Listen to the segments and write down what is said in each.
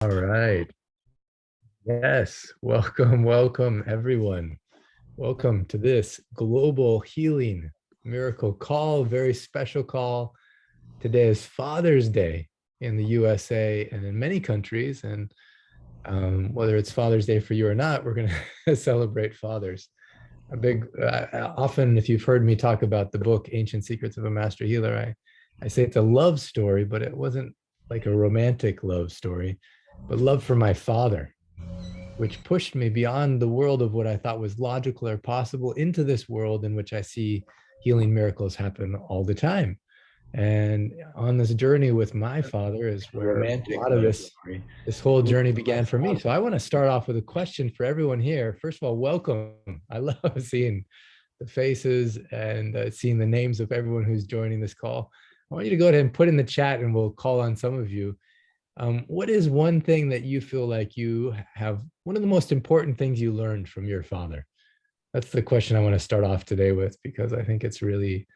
All right. Yes. Welcome, everyone. Welcome to this global healing miracle call, very special call. Today is Father's Day in the USA and in many countries. And whether it's Father's Day for you or not, we're going to celebrate fathers. Often, if you've heard me talk about the book, Ancient Secrets of a Master Healer, I say it's a love story, but it wasn't like a romantic love story, but love for my father, which pushed me beyond the world of what I thought was logical or possible into this world in which I see healing miracles happen all the time. And on this journey with my father is where a lot of this whole journey began for me. So I want to start off with a question for everyone here. First of all, welcome. I love seeing the faces and seeing the names of everyone who's joining this call. I want you to go ahead and put in the chat and we'll call on some of you. What is one thing that you feel like you have, one of the most important things you learned from your father? That's the question I want to start off today with, because I think it's really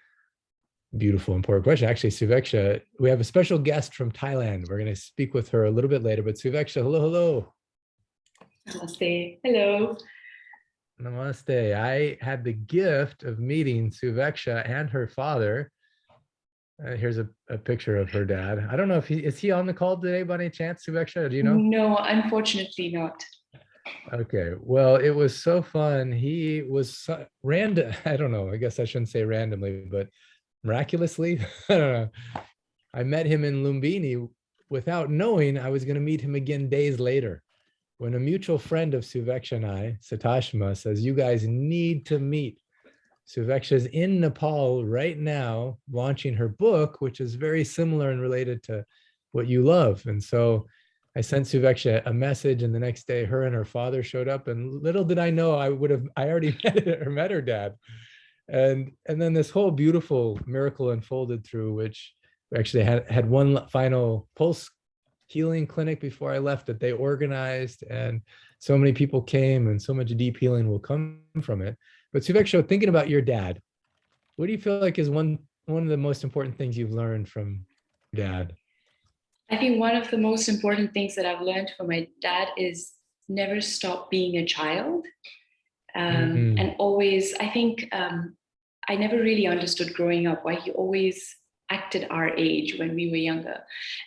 beautiful, important question. Actually, Suveksha, we have a special guest from Thailand. We're going to speak with her a little bit later, but Suveksha, hello. Namaste. Hello. Namaste. I had the gift of meeting Suveksha and her father. Here's a picture of her dad. I don't know if is he on the call today by any chance, Suveksha? Do you know? No, unfortunately not. Okay. Well, it was so fun. He was random. I don't know. I guess I shouldn't say randomly, but miraculously, I don't know. I met him in Lumbini without knowing I was going to meet him again days later. When a mutual friend of Suveksha and I, Satashma, says, you guys need to meet. Suveksha is in Nepal right now launching her book, which is very similar and related to what you love. And so I sent Suveksha a message, and the next day her and her father showed up, and little did I know I already met her dad. And then this whole beautiful miracle unfolded through which we actually had one final pulse healing clinic before I left that they organized, and so many people came, and so much deep healing will come from it. But Suveksha, thinking about your dad, what do you feel like is one of the most important things you've learned from your dad? I think one of the most important things that I've learned from my dad is never stop being a child. And always, I think I never really understood growing up why he always acted our age when we were younger.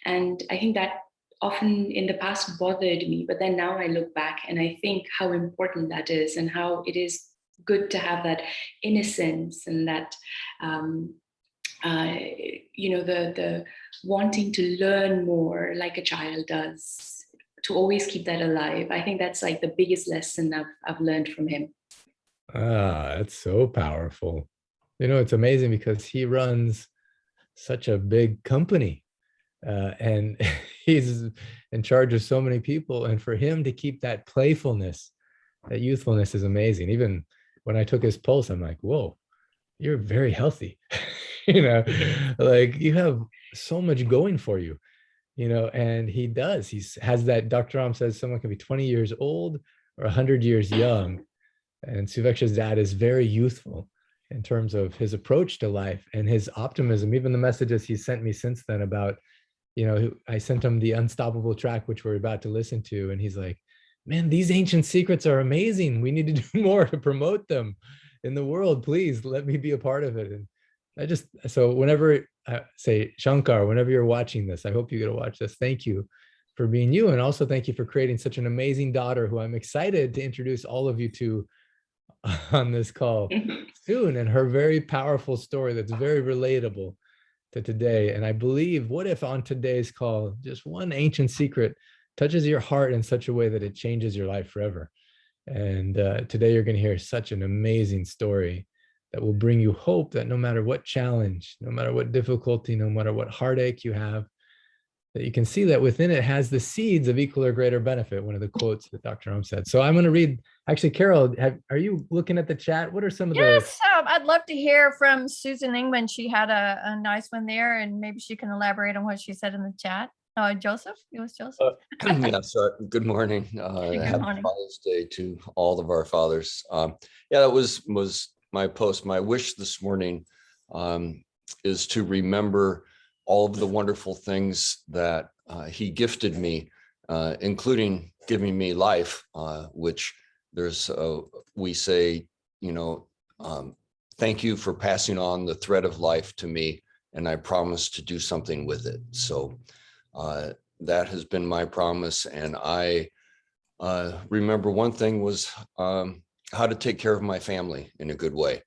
And I think that often in the past bothered me, but then now I look back and I think how important that is, and how it is good to have that innocence and that the wanting to learn more like a child does, to always keep that alive. I think that's like the biggest lesson I've learned from him. That's so powerful. It's amazing because he runs such a big company, and he's in charge of so many people, and for him to keep that playfulness, that youthfulness is amazing. Even when I took his pulse, I'm like, whoa, you're very healthy. Like you have so much going for you, and he does. Has that, Dr. Ram says someone can be 20 years old or 100 years young. And Suveksha's dad is very youthful in terms of his approach to life and his optimism. Even the messages he sent me since then about, I sent him the Unstoppable track, which we're about to listen to. And he's like, man, these ancient secrets are amazing. We need to do more to promote them in the world. Please let me be a part of it. And so whenever say, Shankar, whenever you're watching this, I hope you get to watch this. Thank you for being you. And also thank you for creating such an amazing daughter who I'm excited to introduce all of you to on this call soon, and her very powerful story that's very relatable to today. And I believe, what if on today's call, just one ancient secret touches your heart in such a way that it changes your life forever? And today you're going to hear such an amazing story that will bring you hope that no matter what challenge, no matter what difficulty, no matter what heartache you have, that you can see that within it has the seeds of equal or greater benefit, one of the quotes that Dr. Om said. So I'm going to read, actually, Carol, are you looking at the chat? What are some of Yes, I'd love to hear from Susan Ingman. She had a nice one there, and maybe she can elaborate on what she said in the chat. Joseph, it was Joseph. Good morning. Happy morning. Father's Day to all of our fathers. That was my post. My wish this morning is to remember all of the wonderful things that he gifted me including giving me life, which there's, we say, thank you for passing on the thread of life to me, and I promise to do something with it. So that has been my promise. And I remember one thing was how to take care of my family in a good way.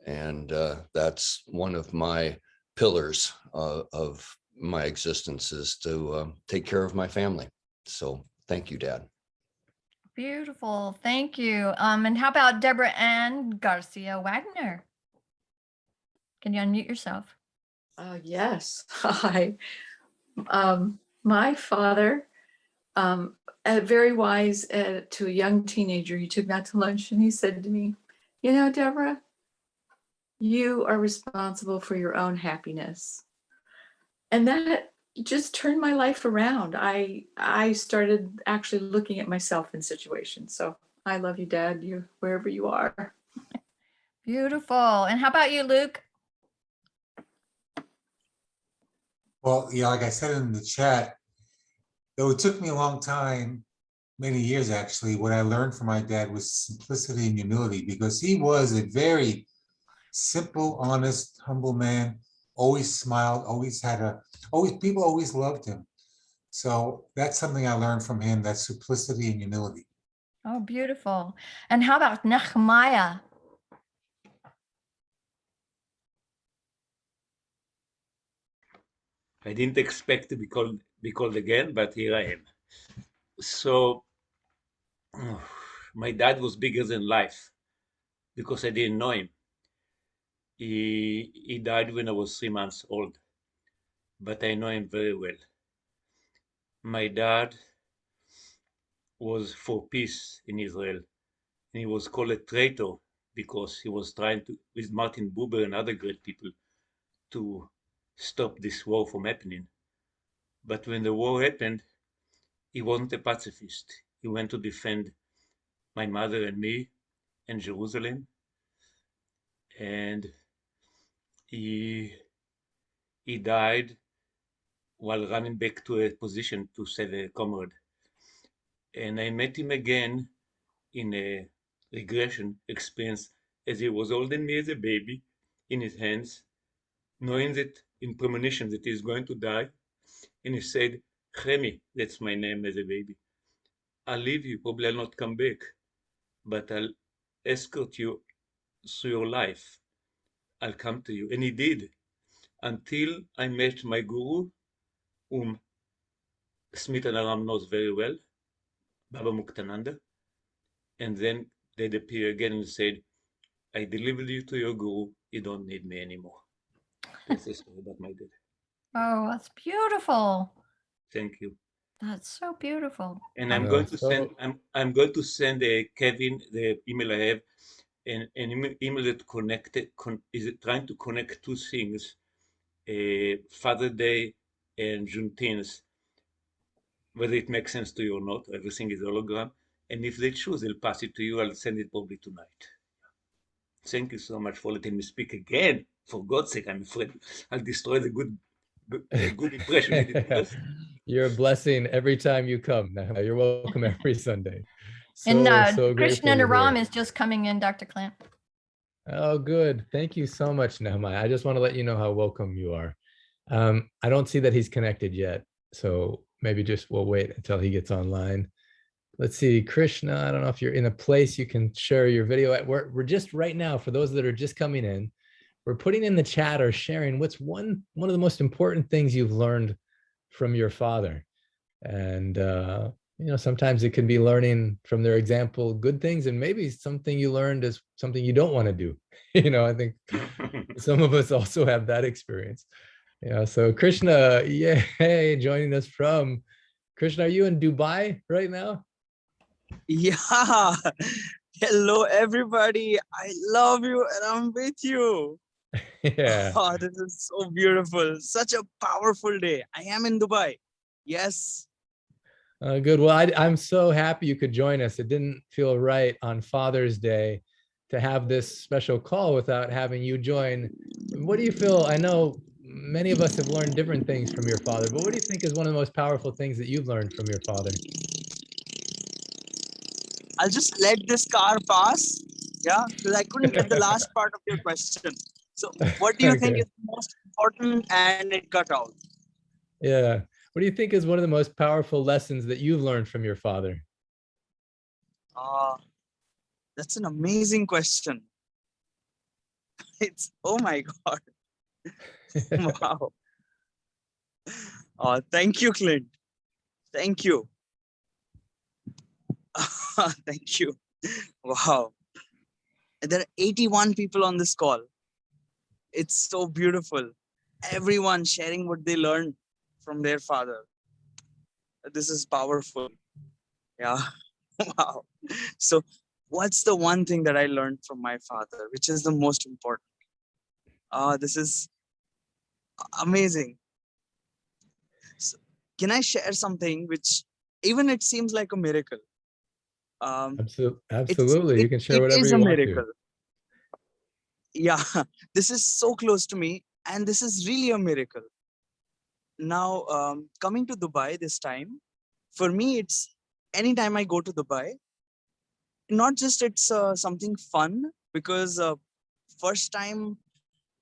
And that's one of my pillars of my existence, is to take care of my family. So thank you, Dad. Beautiful. Thank you. And how about Deborah Ann Garcia Wagner? Can you unmute yourself? Yes. Hi. My father, very wise to a young teenager, he took me out to lunch and he said to me, Deborah, you are responsible for your own happiness. And that just turned my life around. I started actually looking at myself in situations. So I love you, Dad, you wherever you are. Beautiful. And how about you, Luke? Well, yeah, like I said in the chat, though it took me a long time, many years actually, what I learned from my dad was simplicity and humility, because he was a very simple, honest, humble man, always smiled, people always loved him. So that's something I learned from him, that simplicity and humility. Oh, beautiful. And how about Ghimire? I didn't expect to be called again, but here I am. So my dad was bigger than life because I didn't know him. He died when I was 3 months old, but I know him very well. My dad was for peace in Israel, and he was called a traitor because he was trying to, with Martin Buber and other great people, to stop this war from happening. But when the war happened, he wasn't a pacifist. He went to defend my mother and me and Jerusalem. And he died while running back to a position to save a comrade. And I met him again in a regression experience as he was holding me as a baby in his hands, knowing that in premonition that he's going to die. And he said, Chemi, that's my name as a baby, I'll leave you, probably I'll not come back, but I'll escort you through your life. I'll come to you. And he did, until I met my guru, whom Smith and Aram knows very well, Baba Muktananda. And then they'd appear again and said, I delivered you to your guru, you don't need me anymore. That's the story about my dad. Oh, that's beautiful. Thank you. That's so beautiful. And I'm going to send I'm going to send Kevin the email I have, an email that is trying to connect two things, Father's Day and Juneteenth, whether it makes sense to you or not. Everything is hologram, and if they choose, they'll pass it to you. I'll send it probably tonight. Thank you so much for letting me speak again. For God's sake, I'm afraid I'll destroy the good impression you did first. You're a blessing every time you come. You're welcome every Sunday. So And grateful Krishna you're Naram here. is just coming in, Dr. Clint. Oh, good. Thank you so much, Nehemiah. I just want to let you know how welcome you are. I don't see that he's connected yet, so maybe we'll wait until he gets online. Let's see, Krishna, I don't know if you're in a place you can share your video at. We're just right now, for those that are just coming in, we're putting in the chat or sharing what's one of the most important things you've learned from your father. And sometimes it can be learning from their example good things, and maybe something you learned is something you don't want to do. I think some of us also have that experience. So Krishna, yay, joining us from Krishna. Are you in Dubai right now? Yeah. Hello, everybody. I love you and I'm with you. Yeah. Oh, this is so beautiful. Such a powerful day. I am in Dubai. Yes. Good. Well, I'm so happy you could join us. It didn't feel right on Father's Day to have this special call without having you join. What do you feel? I know many of us have learned different things from your father, but what do you think is one of the most powerful things that you've learned from your father? I'll just let this car pass. Yeah, because I couldn't get the last part of your question. So what do you think Okay. is the most important, and it cut out? Yeah. What do you think is one of the most powerful lessons that you've learned from your father? That's an amazing question. It's, oh my God. Wow. Thank you, Clint. Thank you. Thank you. Wow. There are 81 people on this call. It's so beautiful. Everyone sharing what they learned from their father. This is powerful. Yeah. Wow. So what's the one thing that I learned from my father, which is the most important? This is amazing. So, can I share something which even it seems like a miracle? Absolutely. You can share It whatever is you a want to. miracle. Yeah, this is so close to me, and this is really a miracle. Now, coming to Dubai this time, for me, it's anytime I go to Dubai, not just it's something fun, because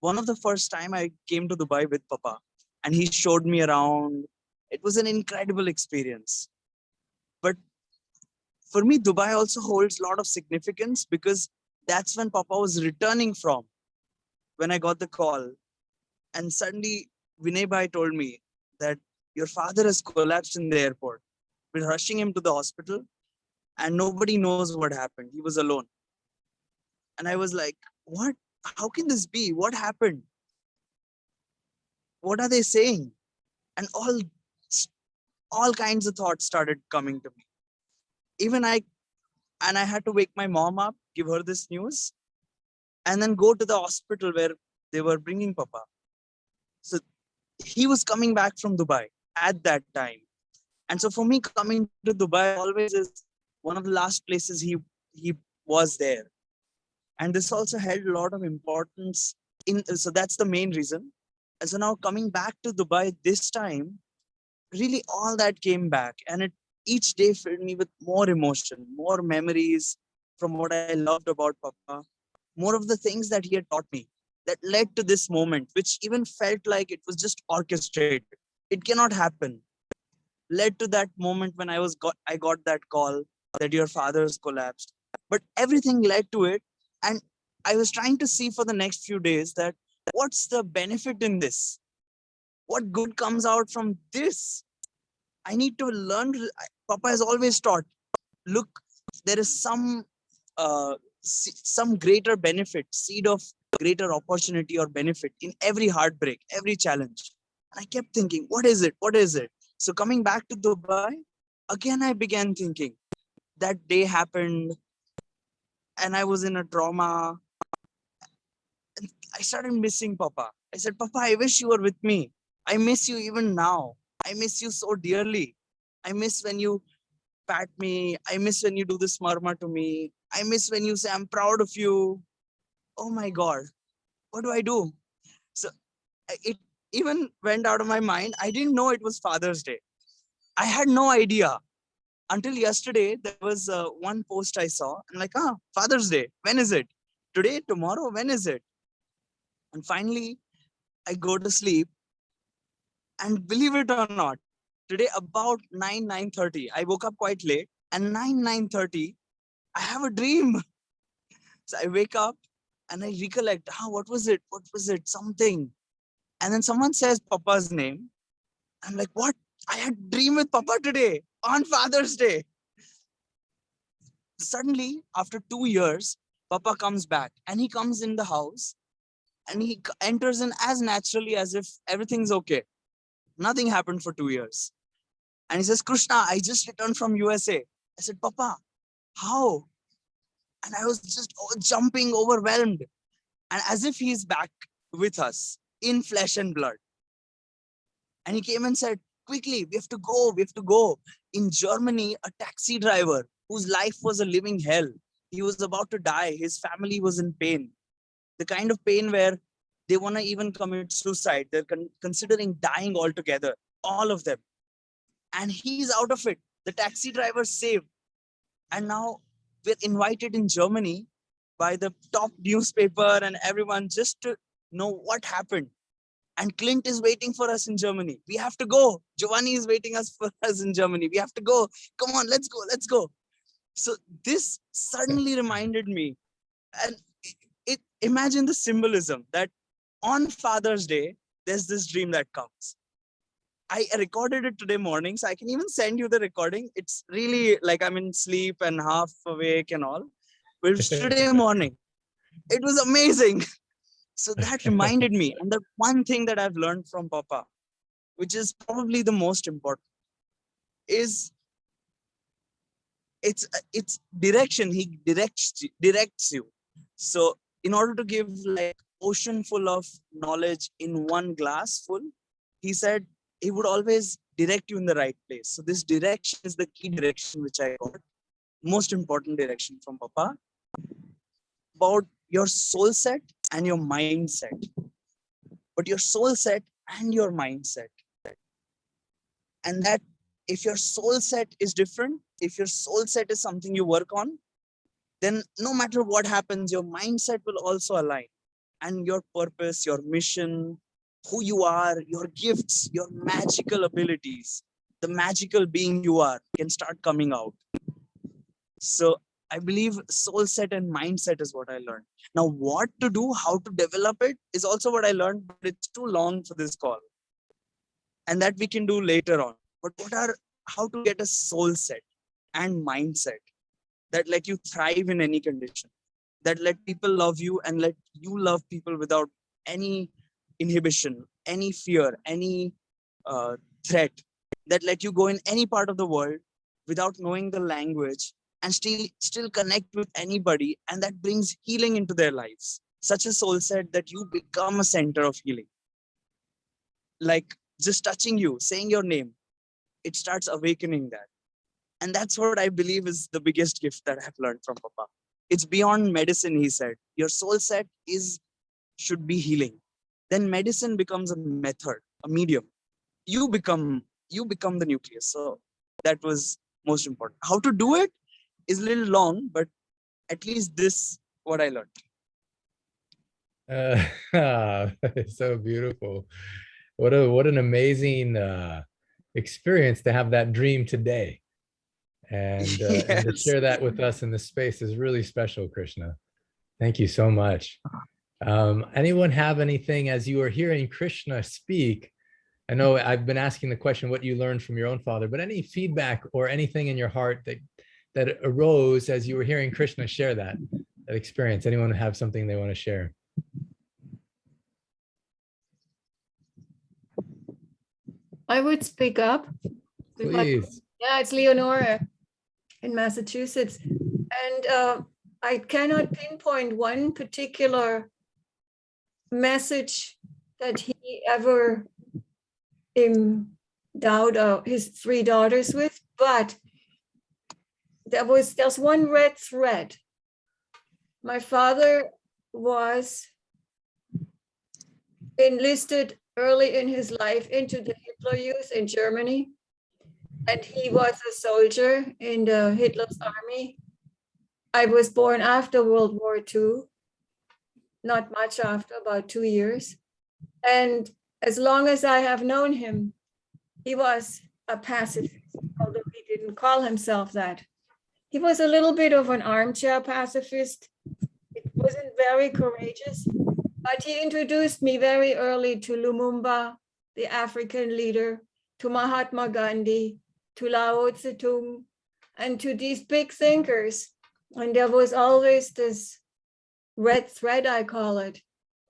one of the first time I came to Dubai with Papa, and he showed me around. It was an incredible experience. But for me, Dubai also holds a lot of significance, because that's when Papa was returning from, when I got the call. And suddenly Vinay Bhai told me that your father has collapsed in the airport. We're rushing him to the hospital and nobody knows what happened. He was alone. And I was like, what? How can this be? What happened? What are they saying? And all kinds of thoughts started coming to me. Even I had to wake my mom up, give her this news, and then go to the hospital where they were bringing Papa. So he was coming back from Dubai at that time. And so for me, coming to Dubai always is one of the last places he was there. And this also held a lot of importance so that's the main reason. And so now coming back to Dubai this time, really all that came back, and it each day filled me with more emotion, more memories from what I loved about Papa, more of the things that he had taught me that led to this moment, which even felt like it was just orchestrated. It cannot happen. Led to that moment when I got that call that your father's collapsed. But everything led to it. And I was trying to see for the next few days that what's the benefit in this? What good comes out from this? I need to learn. Papa has always taught, look, there is some greater benefit, seed of greater opportunity or benefit in every heartbreak, every challenge. And I kept thinking, what is it? What is it? So coming back to Dubai, again, I began thinking that day happened and I was in a trauma. And I started missing Papa. I said, Papa, I wish you were with me. I miss you even now. I miss you so dearly. I miss when you pat me. I miss when you do this murmur to me. I miss when you say, I'm proud of you. Oh my God, what do I do? So it even went out of my mind. I didn't know it was Father's Day. I had no idea until yesterday. There was one post I saw. I'm like, Father's Day. When is it? Today, tomorrow? When is it? And finally, I go to sleep. And believe it or not, today about 9:30, I woke up quite late. And 9:30, I have a dream. So I wake up and I recollect, what was it? What was it? Something. And then someone says Papa's name. I'm like, what? I had a dream with Papa today on Father's Day. Suddenly, after 2 years, Papa comes back and he comes in the house and he enters in as naturally as if everything's okay. Nothing happened for 2 years. And he says, Krishna, I just returned from USA. I said, Papa, how? And I was just jumping, overwhelmed. And as if he's back with us in flesh and blood. And he came and said, quickly, we have to go, we have to go. In Germany, a taxi driver whose life was a living hell. He was about to die. His family was in pain. The kind of pain where They want to even commit suicide. They're considering dying altogether, all of them. And he's out of it. The taxi driver saved. And now we're invited in Germany by the top newspaper and everyone just to know what happened. And Clint is waiting for us in Germany. We have to go. Giovanni is waiting for us in Germany. We have to go. Come on, let's go, let's go. So this suddenly reminded me, and imagine the symbolism that on Father's Day, there's this dream that comes. I recorded it today morning, so I can even send you the recording. It's really like I'm in sleep and half awake and all. But it's today morning. It was amazing. So that reminded me. And the one thing that I've learned from Papa, which is probably the most important, is it's direction. He directs you. So in order to give like ocean full of knowledge in one glass full, he said he would always direct you in the right place. So this direction is the key direction which I got. Most important direction from Papa about your soul set and your mindset. But your soul set and your mindset. And that if your soul set is different, if your soul set is something you work on, then no matter what happens, your mindset will also align. And your purpose, your mission, who you are, your gifts, your magical abilities, the magical being you are can start coming out. So I believe soul set and mindset is what I learned. Now, what to do, how to develop it is also what I learned, but it's too long for this call. And that we can do later on. But how to get a soul set and mindset that let you thrive in any condition, that let people love you and let you love people without any inhibition, any fear, any threat, that let you go in any part of the world without knowing the language and still connect with anybody, and that brings healing into their lives. Such a soul set that you become a center of healing. Like just touching you, saying your name, it starts awakening that. And that's what I believe is the biggest gift that I've learned from Papa. It's beyond medicine, he said. Your soul set should be healing. Then medicine becomes a method, a medium. You become the nucleus. So that was most important. How to do it is a little long, but at least this what I learned. It's so beautiful. What an amazing experience to have that dream today. And to share that with us in this space is really special, Krishna. Thank you so much. Anyone have anything as you are hearing Krishna speak? I know I've been asking the question, what you learned from your own father, but any feedback or anything in your heart that arose as you were hearing Krishna share that experience? Anyone have something they want to share? I would speak up. Please. Yeah, it's Leonora in Massachusetts. And I cannot pinpoint one particular message that he ever endowed his three daughters with, but there's one red thread. My father was enlisted early in his life into the Hitler Youth in Germany. And he was a soldier in the Hitler's army. I was born after World War II, not much after, about 2 years. And as long as I have known him, he was a pacifist, although he didn't call himself that. He was a little bit of an armchair pacifist. It wasn't very courageous, but he introduced me very early to Lumumba, the African leader, to Mahatma Gandhi, to Lao Tse-tung, and to these big thinkers. And there was always this red thread, I call it,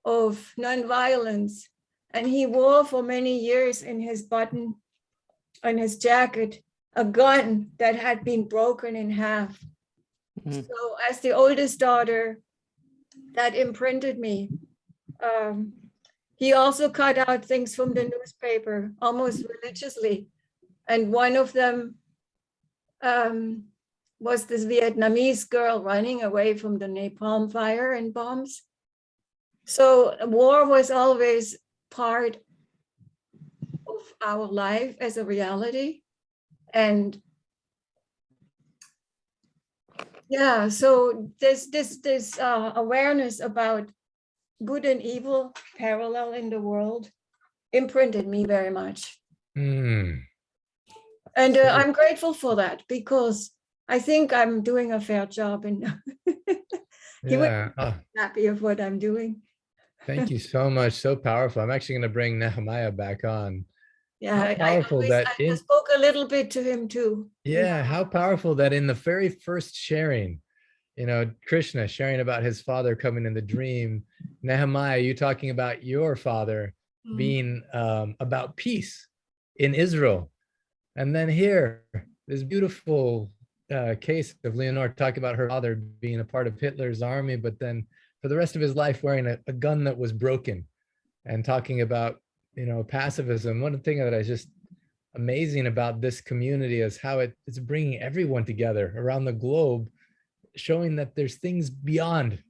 of nonviolence. And he wore for many years in his button, on his jacket, a gun that had been broken in half. Mm-hmm. So as the oldest daughter, that imprinted me. He also cut out things from the newspaper almost religiously. And one of them was this Vietnamese girl running away from the napalm fire and bombs. So war was always part of our life as a reality. And yeah, so this awareness about good and evil parallel in the world imprinted me very much. Mm. And So- I'm grateful for that, because I think I'm doing a fair job, and he would yeah. Oh, be happy of what I'm doing. thank you so much. So powerful. I'm actually going to bring Nehemiah back on. Yeah, How powerful that I spoke a little bit to him too. yeah, how powerful that in the very first sharing, Krishna sharing about his father coming in the dream, Nehemiah, you talking about your father being about peace in Israel. And then here, this beautiful case of Leonore talking about her father being a part of Hitler's army, but then for the rest of his life wearing a gun that was broken, and talking about, pacifism. One thing that I just amazing about this community is how it's bringing everyone together around the globe, showing that there's things beyond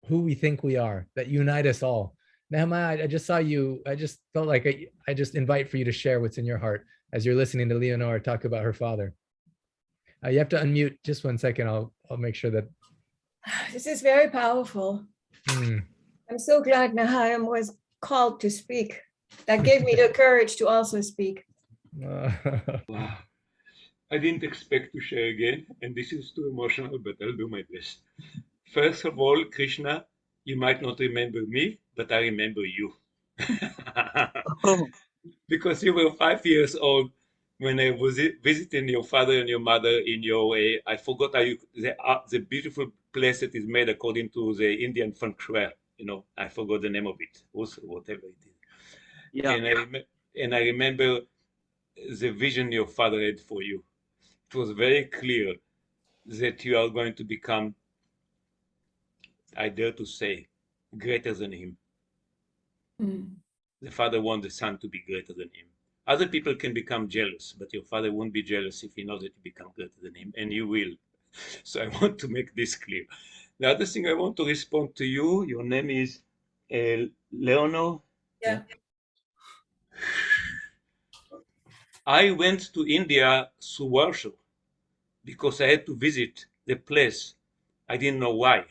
who we think we are that unite us all. Nehemiah, I just saw you. I just felt like I just invite for you to share what's in your heart as you're listening to Leonore talk about her father. You have to unmute just 1 second. I'll make sure that. This is very powerful. I'm so glad Nahayam was called to speak. That gave me the courage to also speak. Wow. I didn't expect to share again, and this is too emotional, but I'll do my best. First of all, Krishna, you might not remember me, but I remember you. Oh, Because you were 5 years old when I was visiting your father and your mother in your, I forgot how the beautiful place that is made according to the Indian feng shui. I forgot the name of it, also whatever it is. yeah. And I remember the vision your father had for you. It was very clear that you are going to become, I dare to say, greater than him. The father wants the son to be greater than him. Other people can become jealous, but your father won't be jealous if he knows that you become greater than him, and you will. So I want to make this clear. The other thing I want to respond to you, your name is Leonor. Yeah. I went to India through Warsaw because I had to visit the place. I didn't know why.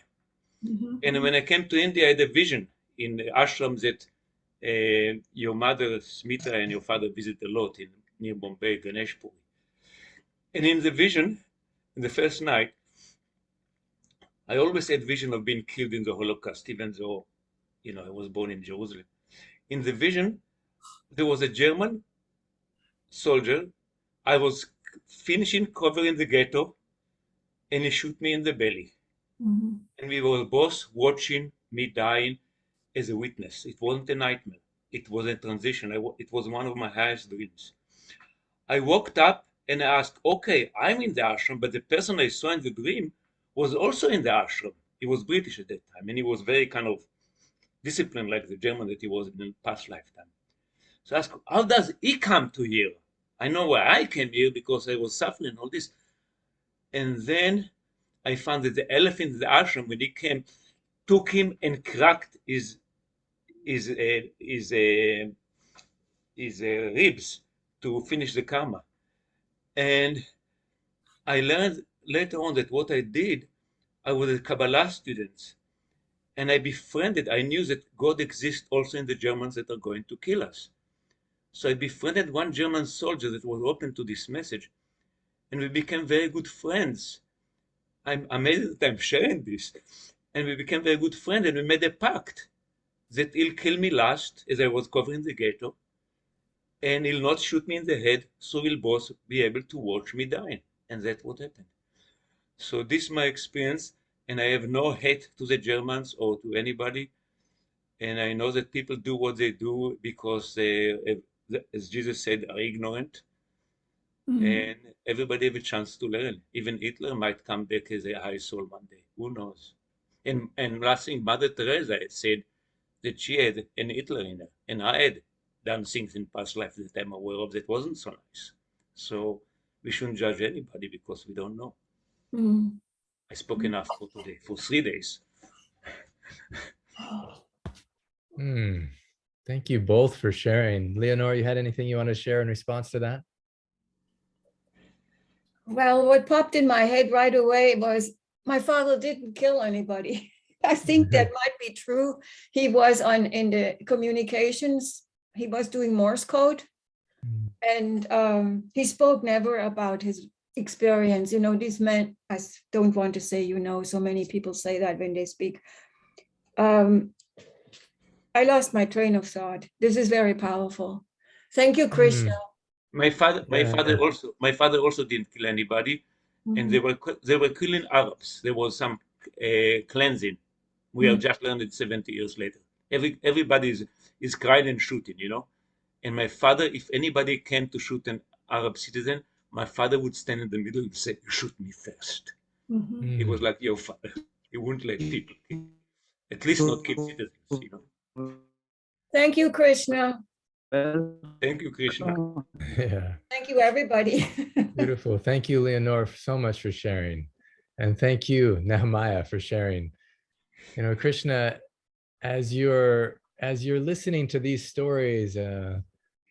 And when I came to India, I had a vision in the ashram that your mother, Smita, and your father visit a lot near Bombay, Ganeshpur. And in the vision, in the first night, I always had vision of being killed in the Holocaust, even though, I was born in Jerusalem. In the vision, there was a German soldier. I was finishing covering the ghetto, and he shot me in the belly. And we were both watching me dying as a witness. It wasn't a nightmare. It was a transition. It was one of my highest dreams. I woke up and I asked, okay, I'm in the ashram, but the person I saw in the dream was also in the ashram. He was British at that time, and he was very kind of disciplined like the German that he was in the past lifetime. So I asked, how does he come to here? I know why I came here because I was suffering all this. And then I found that the elephant in the ashram, when he came, took him and cracked his ribs to finish the karma. And I learned later on that what I did, I was a Kabbalah student, and I knew that God exists also in the Germans that are going to kill us. So I befriended one German soldier that was open to this message, and we became very good friends. I'm amazed that I'm sharing this. And we became very good friends, and we made a pact that he'll kill me last as I was covering the ghetto, and he'll not shoot me in the head, so we'll both be able to watch me dying. And that's what happened. So this is my experience, and I have no hate to the Germans or to anybody. And I know that people do what they do because they, as Jesus said, are ignorant. And everybody have a chance to learn. Even Hitler might come back as a high soul one day. Who knows? And last thing, Mother Teresa said that she had an Hitler in her, and I had done things in past life that I'm aware of that wasn't so nice. So we shouldn't judge anybody because we don't know. I spoke enough for today, for 3 days. Thank you both for sharing. Leonore, you had anything you want to share in response to that? Well, what popped in my head right away was my father didn't kill anybody. I think that might be true. He was in the communications. He was doing Morse code. And he spoke never about his experience. These men, I don't want to say, so many people say that when they speak. I lost my train of thought. This is very powerful. Thank you, Krishna. My father also didn't kill anybody, and they were killing Arabs. There was some cleansing. We have just learned it 70 years later. Everybody is crying and shooting, And my father, if anybody came to shoot an Arab citizen, my father would stand in the middle and say, "Shoot me first." He was like your father. He wouldn't let people kill. At least not kill citizens, Thank you, Krishna. Thank you, Krishna. Yeah. Thank you, everybody. Beautiful. Thank you, Leonore, so much for sharing. And thank you, Nehemiah, for sharing. Krishna, as you're listening to these stories,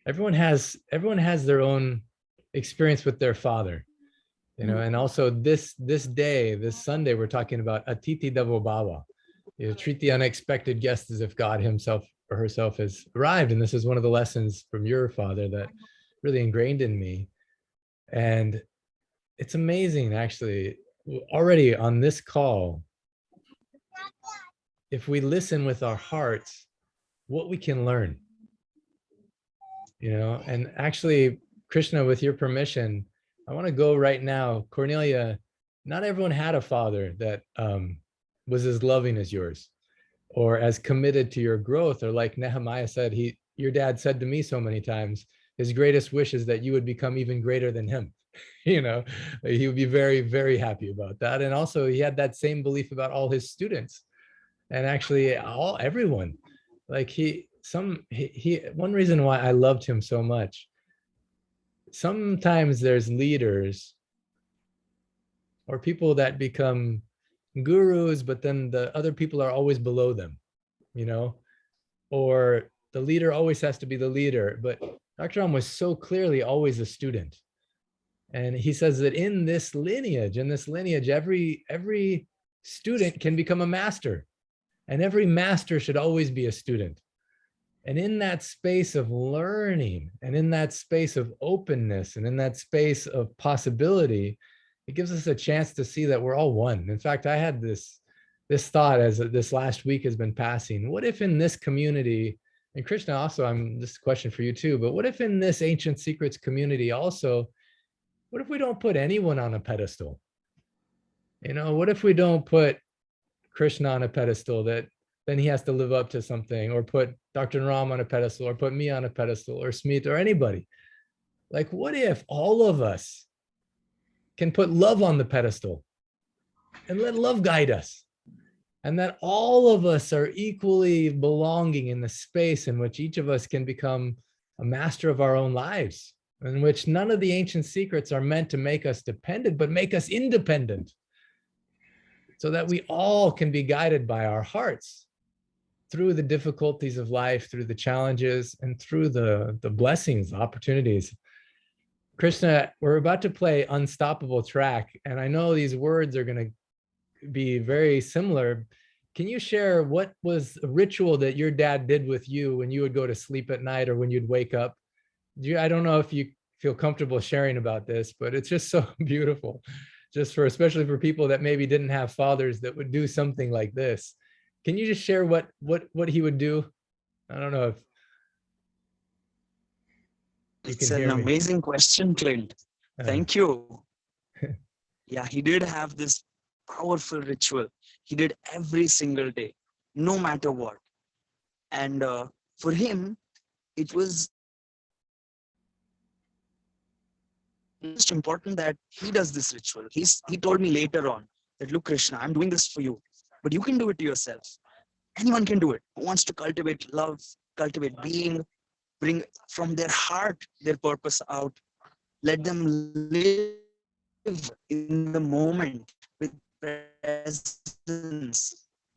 everyone has their own experience with their father. And also this day, this Sunday, we're talking about Atithi, Devo, Bhava. Treat the unexpected guest as if God himself or herself has arrived. And this is one of the lessons from your father that really ingrained in me. And it's amazing, actually, already on this call, if we listen with our hearts, what we can learn. And actually, Krishna, with your permission, I want to go right now. Cornelia, not everyone had a father that was as loving as yours or as committed to your growth, or like Nehemiah said, your dad said to me so many times, his greatest wish is that you would become even greater than him. He would be very, very happy about that. And also he had that same belief about all his students, and actually everyone. Like one reason why I loved him so much, sometimes there's leaders or people that become gurus, but then the other people are always below them, or the leader always has to be the leader. But Dr. Ram was so clearly always a student. And he says that in this lineage, every student can become a master, and every master should always be a student. And in that space of learning, and in that space of openness, and in that space of possibility, it gives us a chance to see that we're all one. In fact, I had this thought as this last week has been passing. What if in this community, and Krishna also, this question for you too, but what if in this Ancient Secrets community also, what if we don't put anyone on a pedestal? What if we don't put Krishna on a pedestal that then he has to live up to something, or put Dr. Ram on a pedestal, or put me on a pedestal, or Smith, or anybody? Like, what if all of us can put love on the pedestal and let love guide us? And that all of us are equally belonging in the space in which each of us can become a master of our own lives, in which none of the ancient secrets are meant to make us dependent, but make us independent, so that we all can be guided by our hearts through the difficulties of life, through the challenges, and through the blessings, the opportunities. Krishna, we're about to play Unstoppable track, and I know these words are going to be very similar. Can you share what was a ritual that your dad did with you when you would go to sleep at night or when you'd wake up? I don't know if you feel comfortable sharing about this, but it's just so beautiful, especially for people that maybe didn't have fathers that would do something like this. Can you just share what he would do? I don't know if you It's can hear an me. amazing question, Clint. Thank you. Yeah, he did have this powerful ritual. He did every single day, no matter what. And for him, it was most important that he does this ritual. He told me later on that, look, Krishna, I'm doing this for you, but you can do it to yourself. Anyone can do it who wants to cultivate love, cultivate being, bring from their heart their purpose out. Let them live in the moment with presence,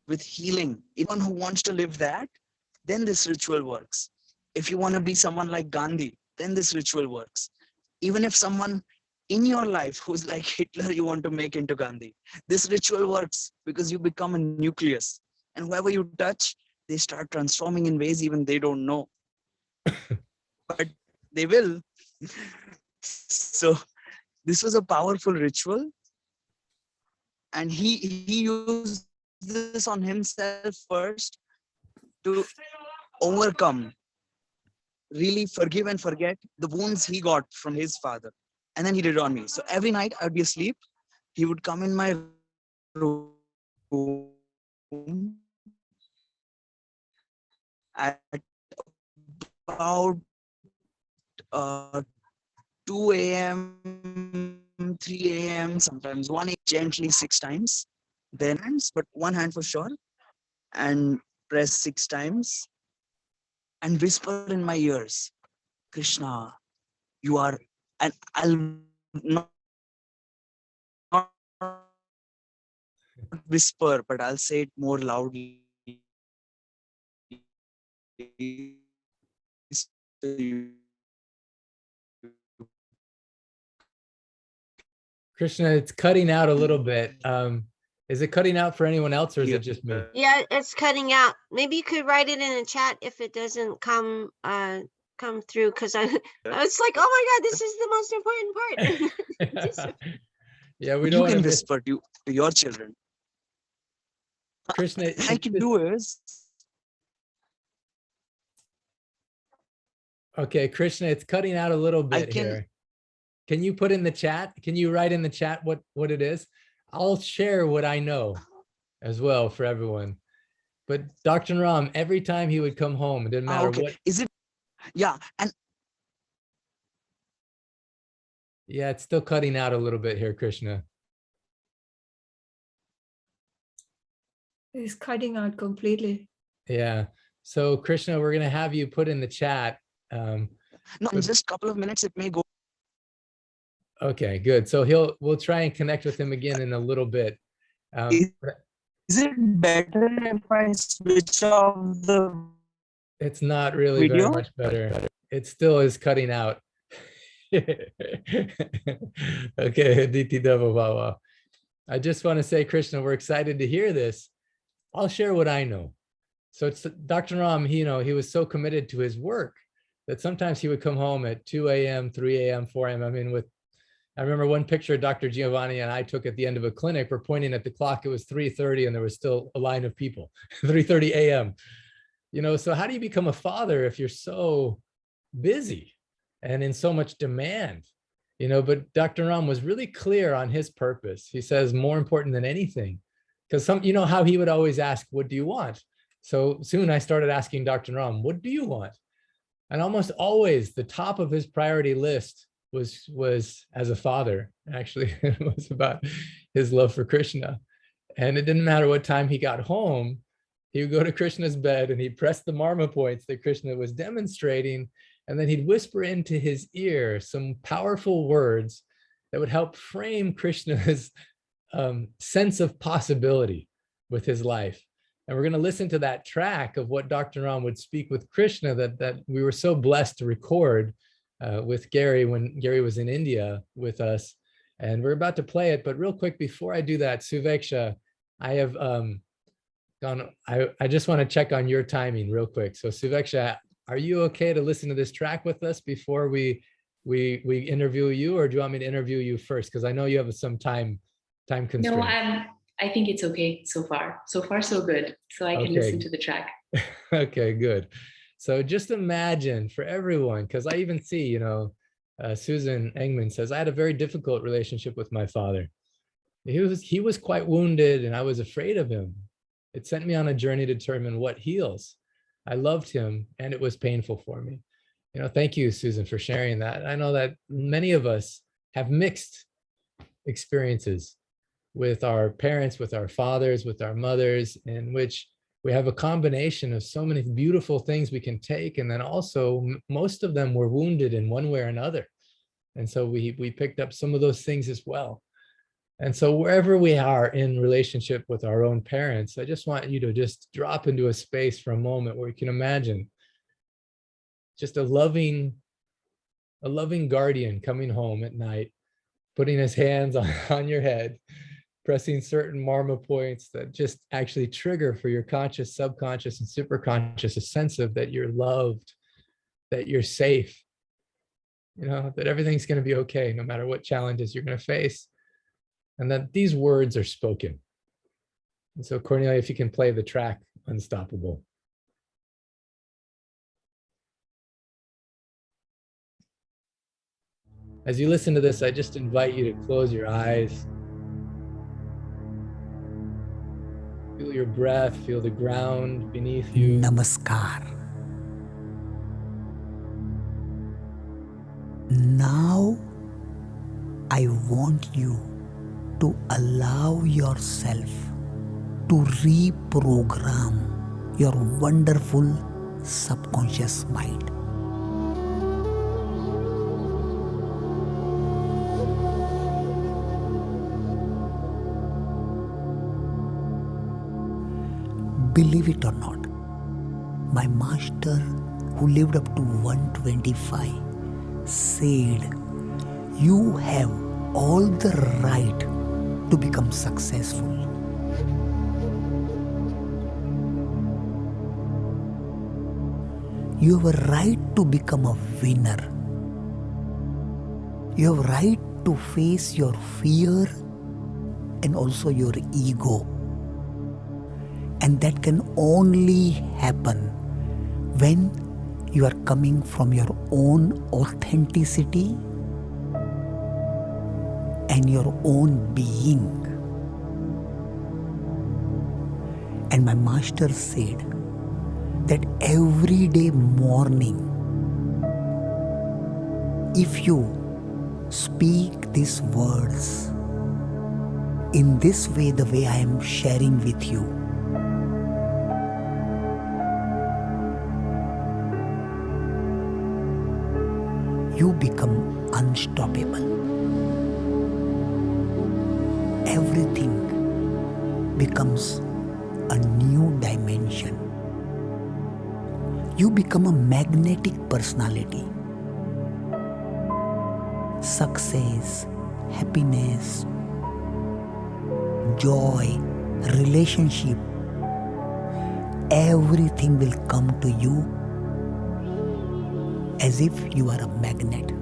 with healing. Anyone who wants to live that, then this ritual works. If you want to be someone like Gandhi, then this ritual works. Even if someone in your life who's like Hitler, you want to make into Gandhi, this ritual works because you become a nucleus. And whoever you touch, they start transforming in ways even they don't know. But they will. So this was a powerful ritual. And he used this on himself first to overcome, really forgive and forget the wounds he got from his father. And then he did it on me. So every night I would be asleep. He would come in my room at about 2 a.m., 3 a.m., sometimes 1 a.m., gently 6 times. Then hands, but one hand for sure. And press 6 times. And whisper in my ears, Krishna, you are, and I'll not whisper, but I'll say it more loudly. Krishna, it's cutting out a little bit. Is it cutting out for anyone else, or is it just me? Yeah, it's cutting out. Maybe you could write it in the chat if it doesn't come through, because I was like, oh my God, this is the most important part. Yeah, we You don't can want to whisper to your children. Krishna, I can do is. Okay, Krishna, it's cutting out a little bit here. Can you put in the chat? Can you write in the chat what it is? I'll share what I know as well for everyone. But Dr. Ram, every time he would come home, it didn't matter what. Is it? Yeah. And yeah, it's still cutting out a little bit here, Krishna. It's cutting out completely. Yeah. So Krishna, we're going to have you put in the chat. No, in just a couple of minutes, it may go. Okay, good. So we'll try and connect with him again in a little bit. Is it better if I switch off the It's not really video? very much better. It still is cutting out. Okay, Atithi, Devo, Bhava. I just want to say, Krishna, we're excited to hear this. I'll share what I know. So it's Dr. Ram, he was so committed to his work that sometimes he would come home at 2 a.m., 3 a.m., 4 a.m. I remember one picture Dr. Giovanni and I took at the end of a clinic. We're pointing at the clock. It was 3:30 and there was still a line of people, 3:30 a.m. So how do you become a father if you're so busy and in so much demand? But Dr. Ram was really clear on his purpose. He says more important than anything, because how he would always ask, what do you want? So soon I started asking Dr. Ram, what do you want? And almost always the top of his priority list was as a father. Actually, it was about his love for Krishna. And it didn't matter what time he got home, he would go to Krishna's bed and he'd press the marma points that Krishna was demonstrating. And then he'd whisper into his ear some powerful words that would help frame Krishna's sense of possibility with his life. And we're going to listen to that track of what Dr. Ram would speak with Krishna that we were so blessed to record with Gary when Gary was in India with us. And we're about to play it. But real quick, before I do that, Suveksha, I have I just want to check on your timing real quick. So Suveksha, are you okay to listen to this track with us before we interview you, or do you want me to interview you first? Because I know you have some time constraints. No, I think it's okay so far. So far, so good. So I can listen to the track. Okay, good. So just imagine for everyone, because I even see, Susan Engman says, I had a very difficult relationship with my father. He was quite wounded and I was afraid of him. It sent me on a journey to determine what heals. I loved him and it was painful for me. Thank you, Susan, for sharing that. I know that many of us have mixed experiences with our parents, with our fathers, with our mothers, in which we have a combination of so many beautiful things we can take. And then also most of them were wounded in one way or another. And so we picked up some of those things as well. And so wherever we are in relationship with our own parents, I just want you to just drop into a space for a moment where you can imagine just a loving guardian coming home at night, putting his hands on your head, pressing certain marma points that just actually trigger for your conscious, subconscious, and superconscious a sense of that you're loved, that you're safe, that everything's going to be okay no matter what challenges you're going to face, and that these words are spoken. And so Cornelia, if you can play the track Unstoppable. As you listen to this, I just invite you to close your eyes. Feel your breath, feel the ground beneath you. Namaskar. Now, I want you to allow yourself to reprogram your wonderful subconscious mind. Believe it or not, my master, who lived up to 125, said, you have all the right to become successful. You have a right to become a winner. You have a right to face your fear and also your ego. And that can only happen when you are coming from your own authenticity and your own being. And my master said that every day morning, if you speak these words in this way, the way I am sharing with you, you become unstoppable. Everything becomes a new dimension. You become a magnetic personality. Success, happiness, joy, relationship, everything will come to you as if you are a magnet.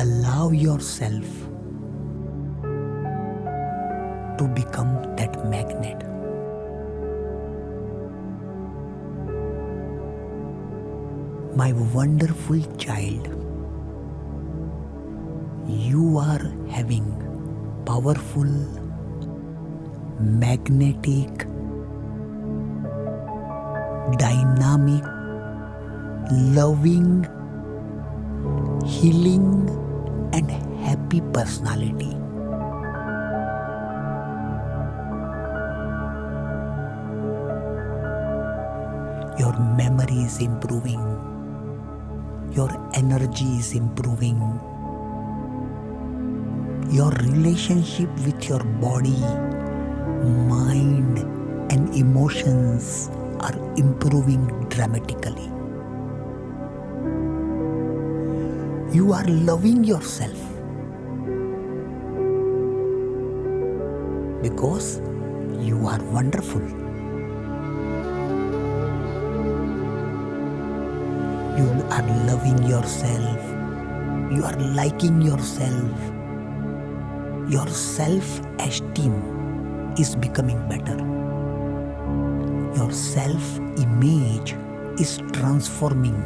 Allow yourself to become that magnet. My wonderful child, you are having powerful, magnetic, dynamic, loving, healing, and happy personality. Your memory is improving. Your energy is improving. Your relationship with your body, mind, and emotions are improving dramatically. You are loving yourself because you are wonderful. You are loving yourself. You are liking yourself. Your self-esteem is becoming better. Your self-image is transforming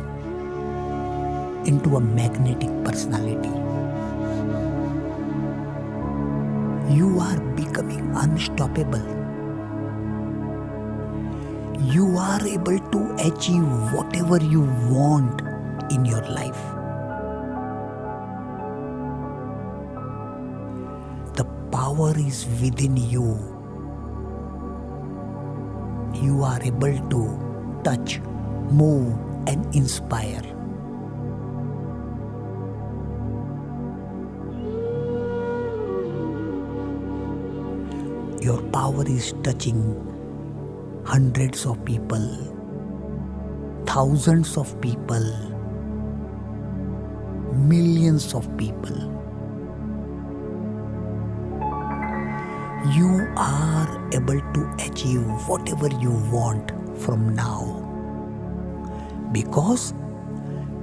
into a magnetic personality. You are becoming unstoppable. You are able to achieve whatever you want in your life. The power is within you. You are able to touch, move, and inspire. Your power is touching hundreds of people, thousands of people, millions of people. You are able to achieve whatever you want from now because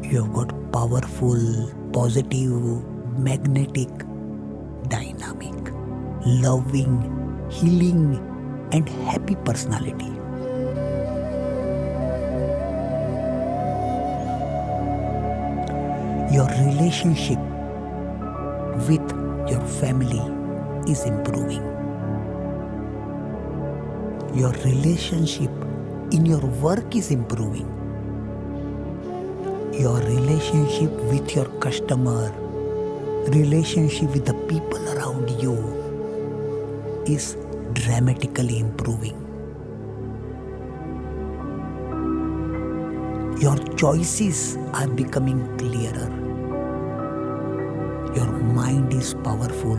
you have got powerful, positive, magnetic, dynamic, loving, healing, and happy personality. Your relationship with your family is improving. Your relationship in your work is improving. Your relationship with your customer, relationship with the people around you is dramatically improving. Your choices are becoming clearer. Your mind is powerful.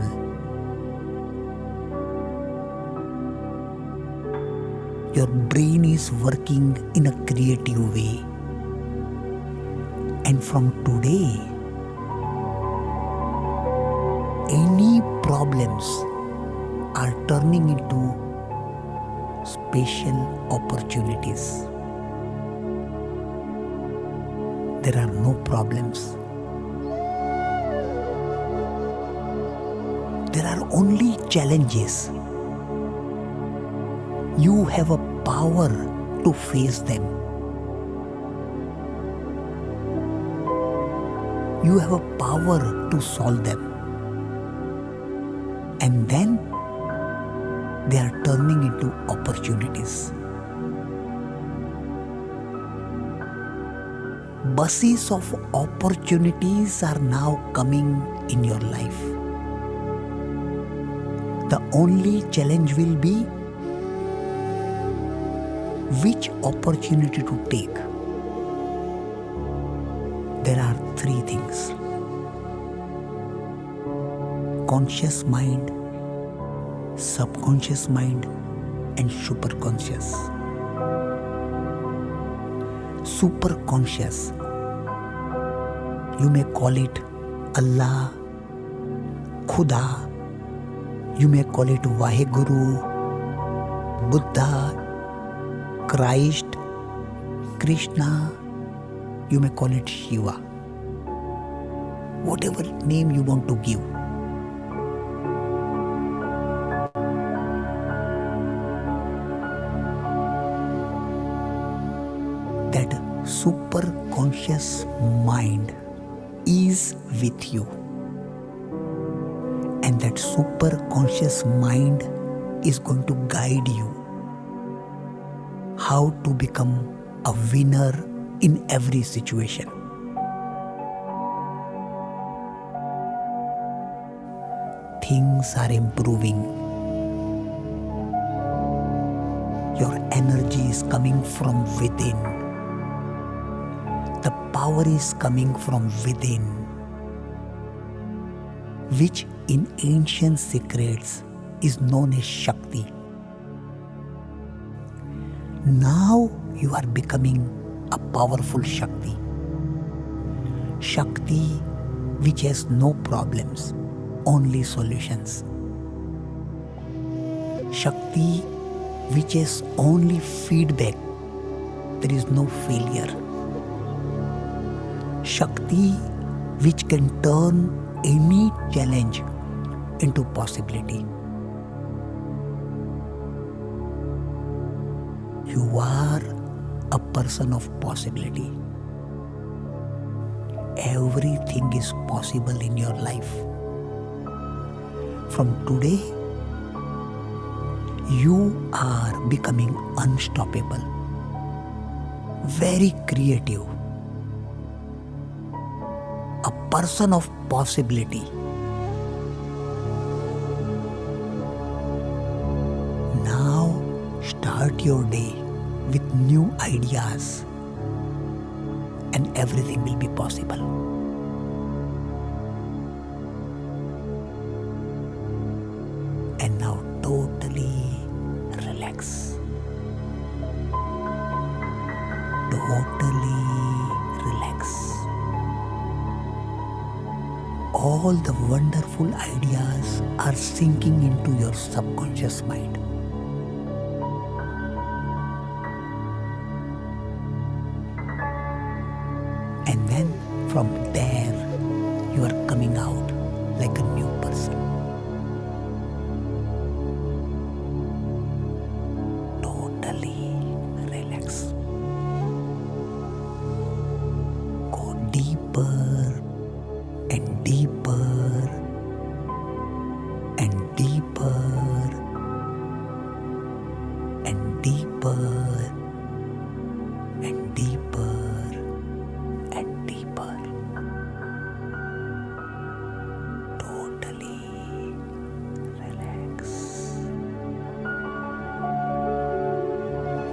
Your brain is working in a creative way. And from today, any problems are turning into special opportunities. There are no problems. There are only challenges. You have a power to face them. You have a power to solve them. And then they are turning into opportunities. Buses of opportunities are now coming in your life. The only challenge will be which opportunity to take. There are three things: conscious mind, subconscious mind, and superconscious. Superconscious, you may call it Allah, Khuda, you may call it Vaheguru, Buddha, Christ, Krishna, you may call it Shiva. Whatever name you want to give. That superconscious mind is with you. And that superconscious mind is going to guide you how to become a winner in every situation. Things are improving. Your energy is coming from within. The power is coming from within, which in ancient secrets is known as Shakti. Now you are becoming a powerful Shakti. Shakti which has no problems, only solutions. Shakti which has only feedback, there is no failure. Shakti which can turn any challenge into possibility. You are a person of possibility. Everything is possible in your life. From today, you are becoming unstoppable, very creative, a person of possibility. Now start your day with new ideas and everything will be possible. And now totally totally relax. All the wonderful ideas are sinking into your subconscious mind. And then from there, you are coming out like a new person. Totally relax. Go deeper and deeper and deeper and deeper and deeper and deeper. Totally relax.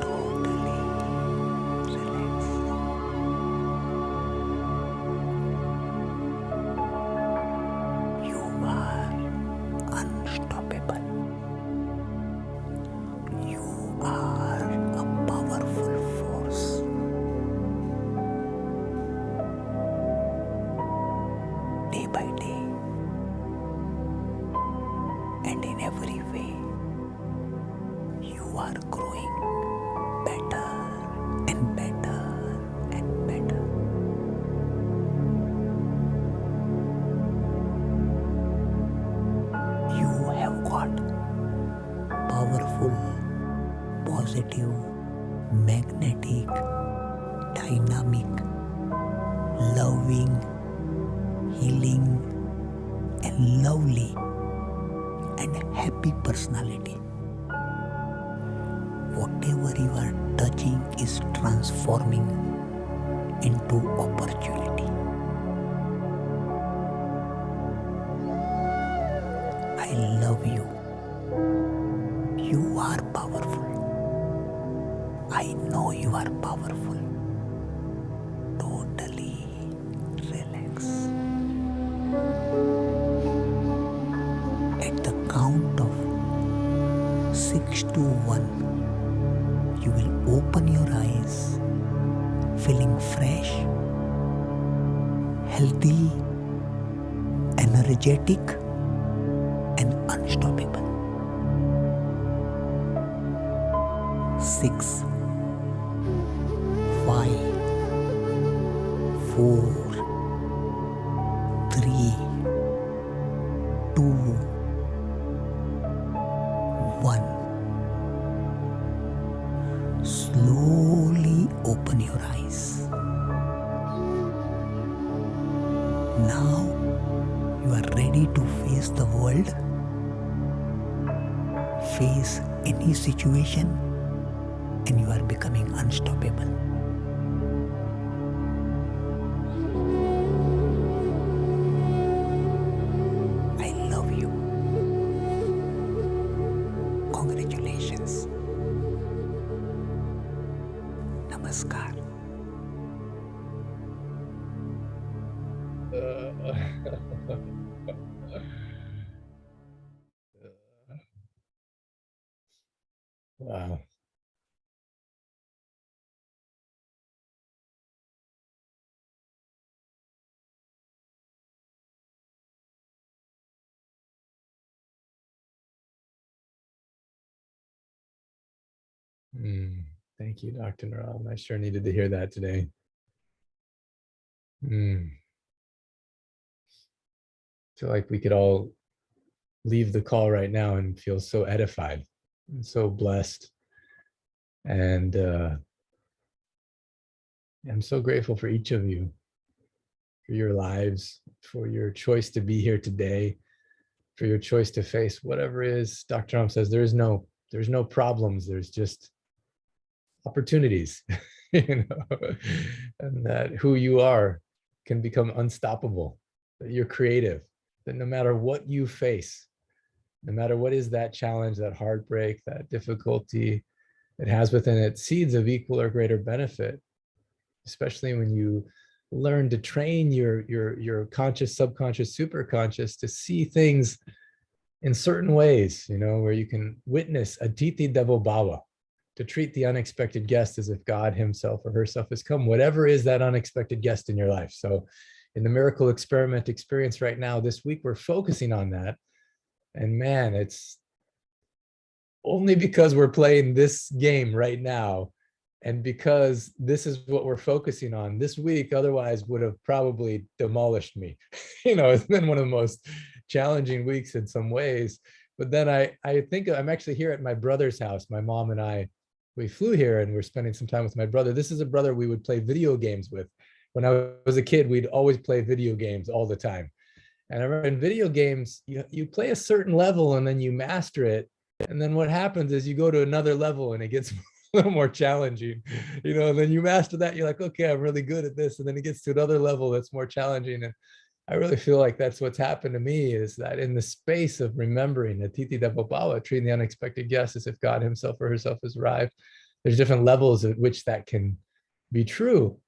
Totally relax. You are unstoppable. You are a powerful force. Day by day and in every way, you are growing better and better and better. You have got powerful, positive, magnetic, dynamic, loving, healing, and lovely and happy personality. Whatever you are touching is transforming into opportunity. I love you. You are powerful. I know you are powerful. Totally relax. At the count of 6 to 1, you will open your eyes, feeling fresh, healthy, energetic, and unstoppable. 6, 5, 4, 3, 2, 1. Slowly open your eyes. Now you are ready to face the world, face any situation, and you are becoming unstoppable. I love you. Congratulations. Namaskar. Wow. Thank you, Dr. Naral. I sure needed to hear that today. Feel like we could all leave the call right now and feel so edified and so blessed. And I'm so grateful for each of you, for your lives, for your choice to be here today, for your choice to face whatever is. Dr. Ram says there's no problems, there's just opportunities, you know, and that who you are can become unstoppable, that you're creative, that no matter what you face, no matter what is that challenge, that heartbreak, that difficulty, it has within it seeds of equal or greater benefit, especially when you learn to train your conscious, subconscious, superconscious to see things in certain ways, you know, where you can witness Atithi, Devo, Bhava, to treat the unexpected guest as if God himself or herself has come, whatever is that unexpected guest in your life. So in the Miracle Experiment experience right now, this week, we're focusing on that. And man, it's only because we're playing this game right now, and because this is what we're focusing on this week, otherwise would have probably demolished me. It's been one of the most challenging weeks in some ways. But then I think I'm actually here at my brother's house. My mom and I, we flew here and we're spending some time with my brother. This is a brother we would play video games with. When I was a kid, we'd always play video games all the time. And I remember in video games, you play a certain level and then you master it. And then what happens is you go to another level and it gets a little more challenging, and then you master that. You're like, okay, I'm really good at this. And then it gets to another level that's more challenging. And I really feel like that's what's happened to me, is that in the space of remembering Atithi, Devo, Bhava, treating the unexpected guest as if God himself or herself has arrived, there's different levels at which that can be true.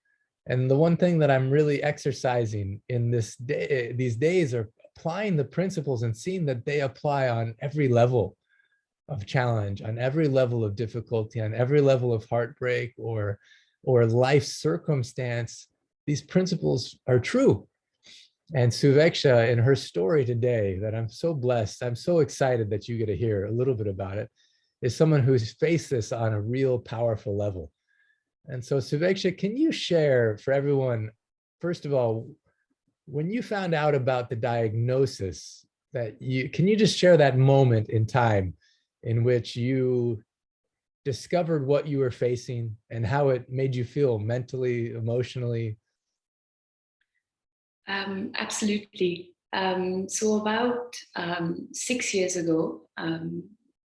And the one thing that I'm really exercising in these days are applying the principles and seeing that they apply on every level of challenge, on every level of difficulty, on every level of heartbreak or life circumstance. These principles are true. And Suveksha, in her story today, that I'm so blessed, I'm so excited that you get to hear a little bit about it, is someone who's faced this on a real powerful level. And so Suveksha, can you share for everyone, first of all, when you found out about the diagnosis, can you just share that moment in time in which you discovered what you were facing and how it made you feel mentally, emotionally? Absolutely. So about 6 years ago,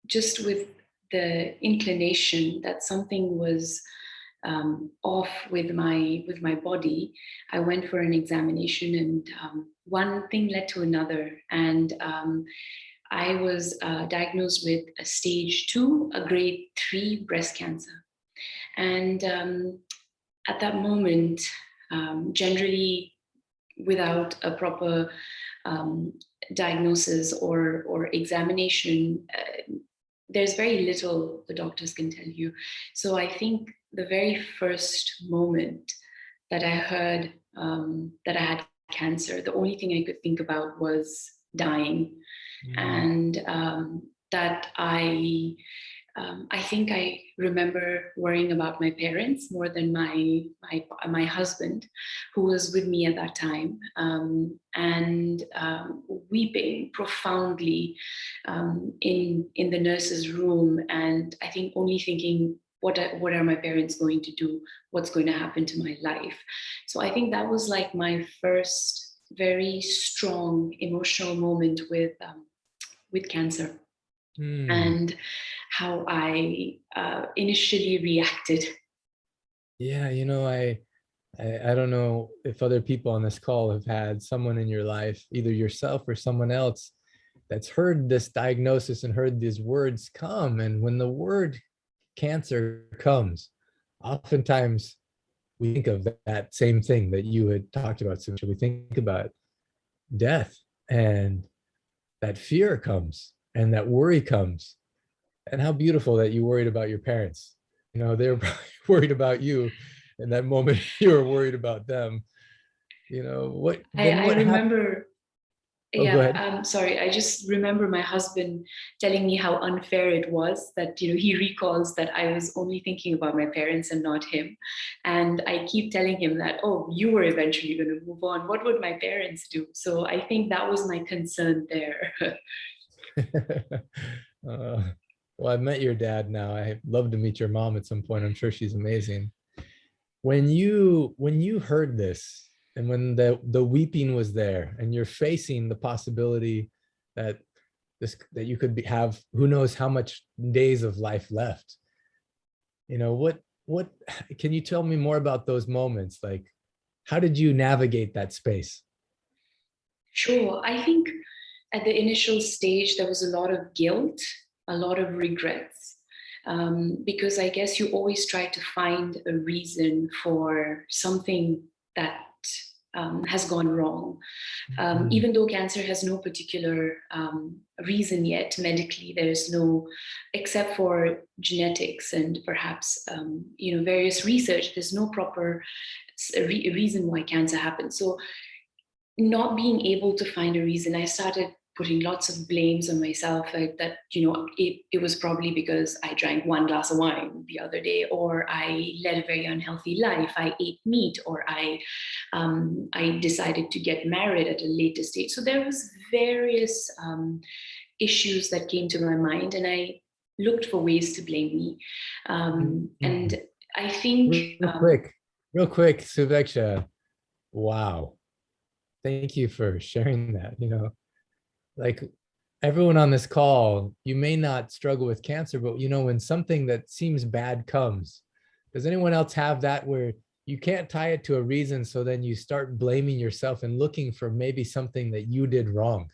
just with the inclination that something was off with my body, I went for an examination, and one thing led to another, and I was diagnosed with a stage 2, a grade 3 breast cancer. And at that moment, generally without a proper diagnosis or examination, there's very little the doctors can tell you. So I think the very first moment that I heard that I had cancer, the only thing I could think about was dying. And that I think I remember worrying about my parents more than my husband, who was with me at that time, and weeping profoundly in the nurse's room, and I think only thinking, what are my parents going to do? What's going to happen to my life? So I think that was like my first very strong emotional moment with cancer. And how I initially reacted. Yeah, I don't know if other people on this call have had someone in your life, either yourself or someone else, that's heard this diagnosis and heard these words come. And when the word cancer comes, oftentimes we think of that same thing that you had talked about. So we think about death, and that fear comes, and that worry comes. And how beautiful that you worried about your parents. They were probably worried about you. In that moment, you were worried about them. What remember. Oh, go ahead. I'm sorry. I just remember my husband telling me how unfair it was that, he recalls that I was only thinking about my parents and not him. And I keep telling him that, oh, you were eventually going to move on. What would my parents do? So I think that was my concern there. Well, I've met your dad now. I'd love to meet your mom at some point. I'm sure she's amazing. When you heard this, and when the weeping was there, and you're facing the possibility that you could have who knows how much days of life left, what can you tell me more about those moments? Like, how did you navigate that space? Sure. I think at the initial stage, there was a lot of guilt, a lot of regrets, because I guess you always try to find a reason for something that has gone wrong. Even though cancer has no particular reason yet medically, there's no, except for genetics and perhaps various research, there's no proper reason why cancer happens. So not being able to find a reason, I started putting lots of blames on myself, like that, it was probably because I drank 1 glass of wine the other day, or I led a very unhealthy life, I ate meat, or I decided to get married at a later stage. So there was various issues that came to my mind, and I looked for ways to blame me. And I think real quick, Suveksha, wow. Thank you for sharing that. Like everyone on this call, you may not struggle with cancer, but when something that seems bad comes, does anyone else have that where you can't tie it to a reason, so then you start blaming yourself and looking for maybe something that you did wrong?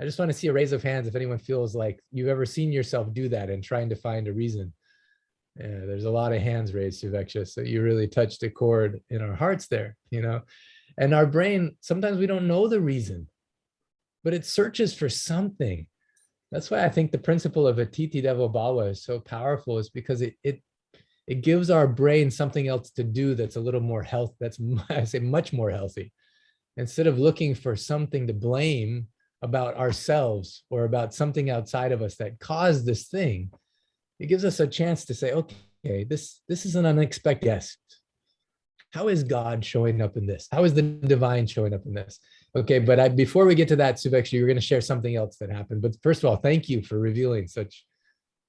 I just want to see a raise of hands if anyone feels like you've ever seen yourself do that and trying to find a reason. Yeah, there's a lot of hands raised, Suveksha, so you really touched a chord in our hearts there, And our brain, sometimes we don't know the reason, but it searches for something. That's why I think the principle of Atithi, Devo, Bhava is so powerful, is because it gives our brain something else to do that's a little more healthy, that's, I say, much more healthy. Instead of looking for something to blame about ourselves or about something outside of us that caused this thing, it gives us a chance to say, okay, this is an unexpected guest. How is God showing up in this? How is the divine showing up in this? Okay, but before we get to that, Suveksha, you're going to share something else that happened. But first of all, thank you for revealing such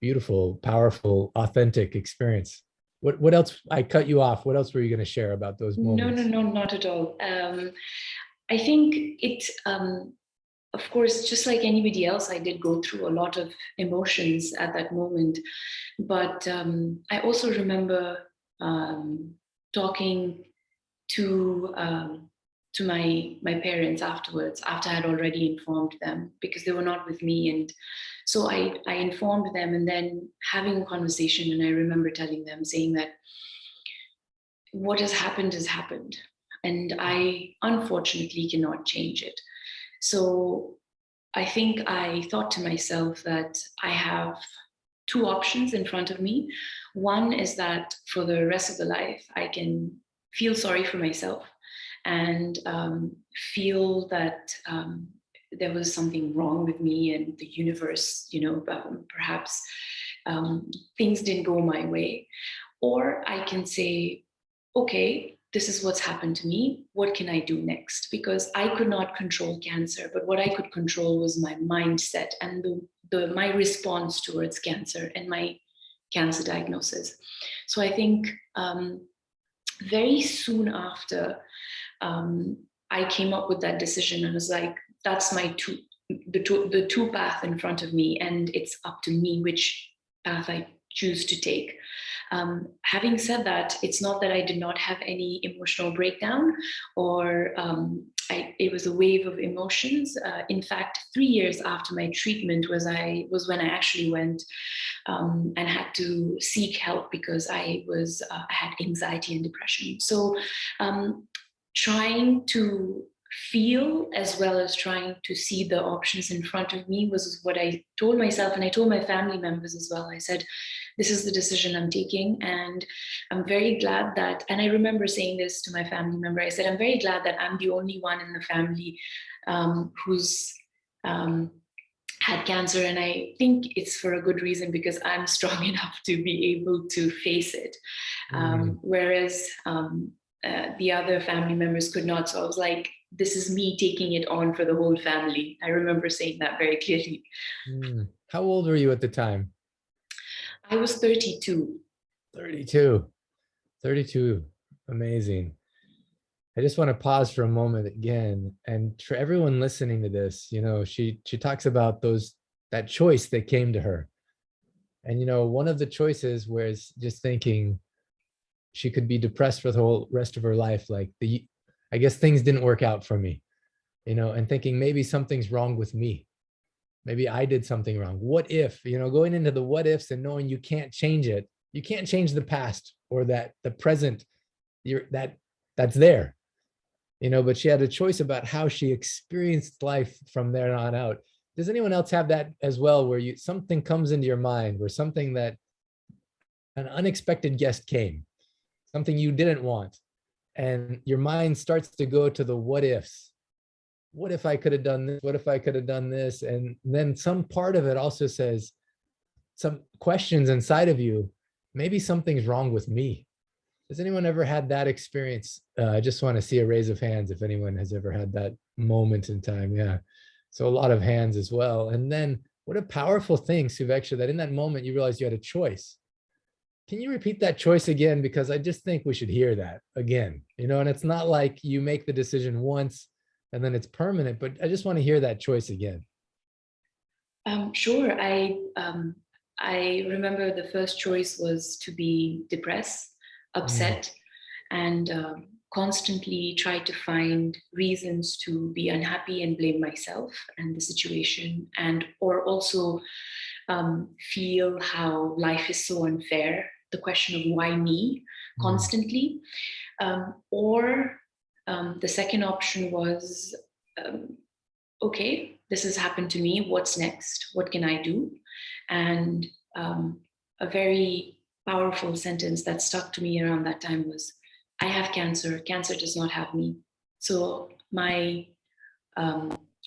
beautiful, powerful, authentic experience. What else? I cut you off. What else were you going to share about those moments? No, not at all. I think it, of course, just like anybody else, I did go through a lot of emotions at that moment. But I also remember talking to my parents afterwards, after I had already informed them, because they were not with me. And so I informed them, and then having a conversation, and I remember telling them, saying that what has happened, and I unfortunately cannot change it. So I think I thought to myself that I have 2 options in front of me. One is that for the rest of the life, I can feel sorry for myself and feel that there was something wrong with me and the universe, perhaps things didn't go my way. Or I can say, okay, this is what's happened to me. What can I do next? Because I could not control cancer, but what I could control was my mindset and my response towards cancer and my cancer diagnosis. So I think very soon after, I came up with that decision and was like, that's the two path in front of me, and it's up to me which path I choose to take. Having said that, it's not that I did not have any emotional breakdown, or it was a wave of emotions. In fact, 3 years after my treatment was when I actually went and had to seek help, because I had anxiety and depression. So trying to feel as well as trying to see the options in front of me was what I told myself, and I told my family members as well. I said, this is the decision I'm taking, and I'm very glad that, and I remember saying this to my family member, I said, I'm very glad that I'm the only one in the family who's had cancer, and I think it's for a good reason, because I'm strong enough to be able to face it, whereas the other family members could not. So I was like, this is me taking it on for the whole family. I remember saying that very clearly. How old were you at the time? I was 32. 32. Amazing. I just want to pause for a moment again. And for everyone listening to this, she talks about that choice that came to her. And, one of the choices was just thinking she could be depressed for the whole rest of her life. Like I guess things didn't work out for me, and thinking maybe something's wrong with me. Maybe I did something wrong. What if, going into the what ifs and knowing you can't change it. You can't change the past or the present. That's there. but she had a choice about how she experienced life from there on out. Does anyone else have that as well, where something comes into your mind, where something that an unexpected guest came, something you didn't want, and your mind starts to go to the what ifs? What if I could have done this? What if I could have done this? And then some part of it also says, some questions inside of you, maybe something's wrong with me. Has anyone ever had that experience? I just want to see a raise of hands if anyone has ever had that moment in time. Yeah. So a lot of hands as well. And then what a powerful thing, Suveksha, that in that moment you realized you had a choice. Can you repeat that choice again? Because I just think we should hear that again, and it's not like you make the decision once and then it's permanent, but I just want to hear that choice again. Sure. I remember the first choice was to be depressed, upset, and constantly try to find reasons to be unhappy and blame myself and the situation, or also feel how life is so unfair, the question of why me constantly. Or the second option was, okay, this has happened to me, what's next? What can I do? And a very powerful sentence that stuck to me around that time was, I have cancer, cancer does not have me. So my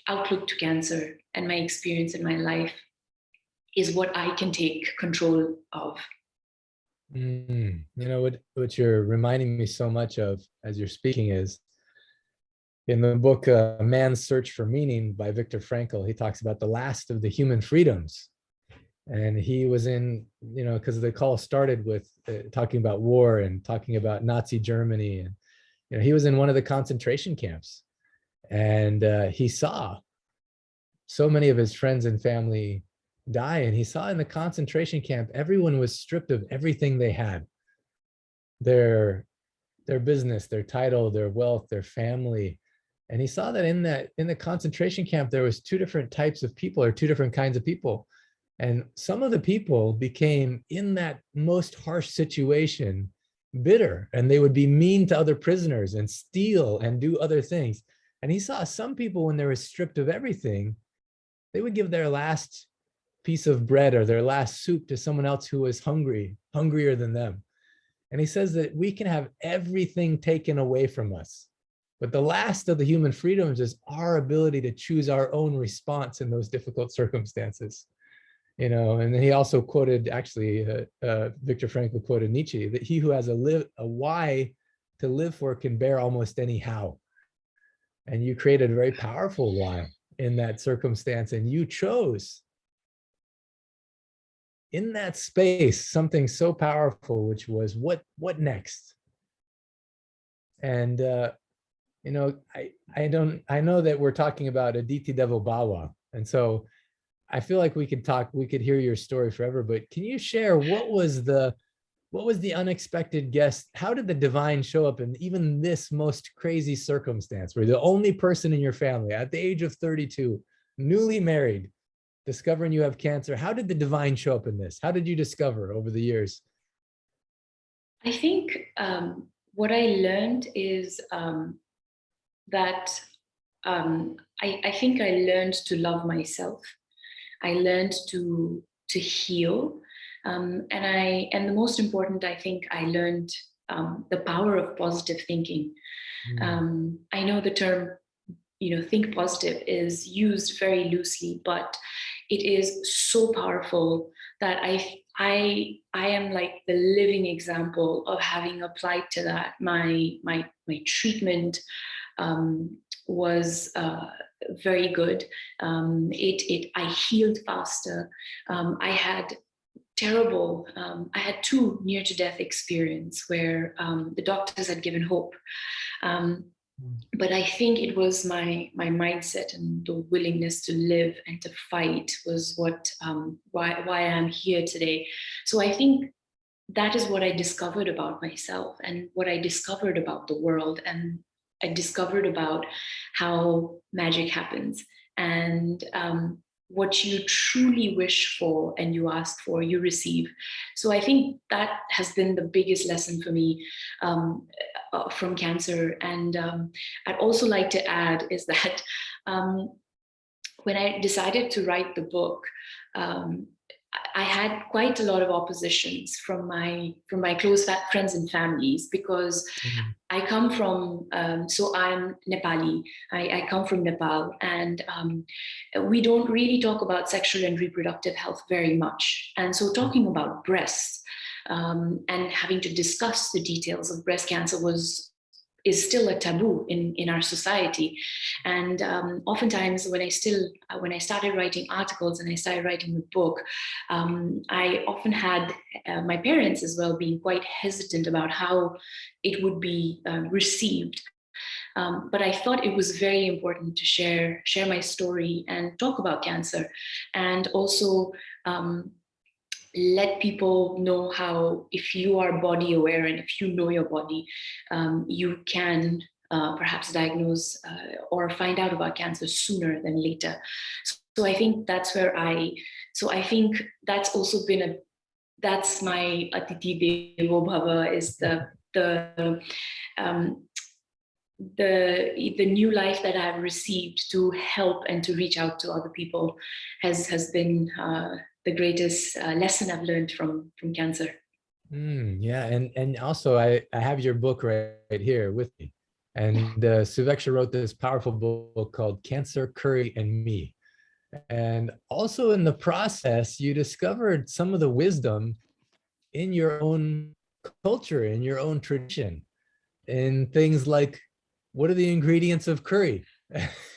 outlook to cancer and my experience in my life is what I can take control of. What you're reminding me so much of as you're speaking is, in the book Man's Search for Meaning by Viktor Frankl, he talks about the last of the human freedoms. And he was in, because the call started with talking about war and talking about Nazi Germany. And, he was in one of the concentration camps. And he saw so many of his friends and family die. And he saw in the concentration camp, everyone was stripped of everything they had. Their business, their title, their wealth, their family. And he saw that in the concentration camp, there was two different types of people, or two different kinds of people. And some of the people became, in that most harsh situation, bitter, and they would be mean to other prisoners and steal and do other things. And he saw some people, when they were stripped of everything, they would give their last piece of bread or their last soup to someone else who was hungrier than them. And he says that we can have everything taken away from us, but the last of the human freedoms is our ability to choose our own response in those difficult circumstances. And then he also quoted, actually, Viktor Frankl quoted Nietzsche, that he who has a why to live for can bear almost any how. And you created a very powerful why in that circumstance, and you chose in that space something so powerful, which was what next? And I know that we're talking about Atithi, Devo, Bhava, and so I feel like we could hear your story forever, but can you share what was the unexpected guest? How did the divine show up in even this most crazy circumstance, where the only person in your family at the age of 32, newly married, discovering you have cancer? How did the divine show up in this? How did you discover over the years? I think what I learned is that I think I learned to love myself. I learned to heal, and the most important, I think, I learned the power of positive thinking. I know the term, think positive is used very loosely, but it is so powerful that I am like the living example of having applied to that. My treatment was very good. I healed faster. I had I had 2 near-to-death experience where the doctors had given hope. But I think it was my mindset and the willingness to live and to fight was what why I'm here today. So I think that is what I discovered about myself and what I discovered about the world, and I discovered about how magic happens. And what you truly wish for and you ask for, you receive. So I think that has been the biggest lesson for me from cancer. And I'd also like to add is that when I decided to write the book, I had quite a lot of oppositions from my close friends and families, because I come from, so I'm Nepali, I come from Nepal, and we don't really talk about sexual and reproductive health very much. And so talking about breasts and having to discuss the details of breast cancer is still a taboo in our society. And oftentimes when I started writing articles and I started writing the book, I often had my parents as well being quite hesitant about how it would be received. But I thought it was very important to share my story and talk about cancer, and also let people know how, if you are body aware and if you know your body, you can perhaps diagnose or find out about cancer sooner than later. So I think that's where I think that's also been that's my Atithi, Devo, Bhava, is the new life that I've received to help and to reach out to other people has been the greatest lesson I've learned from cancer. Yeah, and also I have your book right here with me, and Suveksha wrote this powerful book called Cancer, Curry, and Me. And also in the process, you discovered some of the wisdom in your own culture, in your own tradition, in things like, what are the ingredients of curry?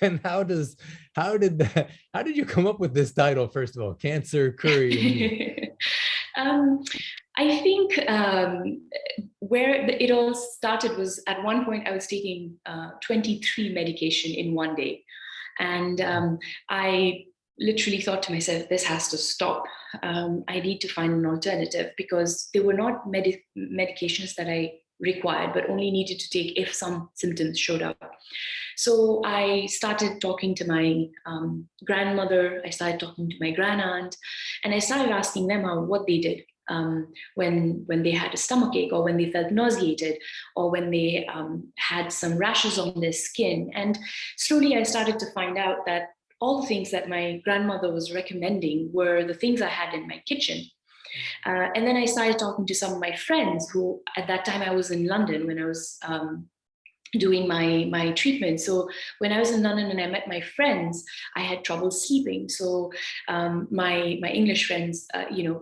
And how did you come up with this title, first of all, Cancer, Curry, and Me? I think where it all started was, at one point I was taking 23 medication in one day. And I literally thought to myself, this has to stop. I need to find an alternative, because they were not medications that I required, but only needed to take if some symptoms showed up. So I started talking to my grandmother, I started talking to my grandaunt, and I started asking them what they did when they had a stomachache, or when they felt nauseated, or when they had some rashes on their skin. And slowly I started to find out that all the things that my grandmother was recommending were the things I had in my kitchen. And then I started talking to some of my friends who, at that time I was in London when I was doing my treatment. So when I was in London and I met my friends, I had trouble sleeping. So my English friends,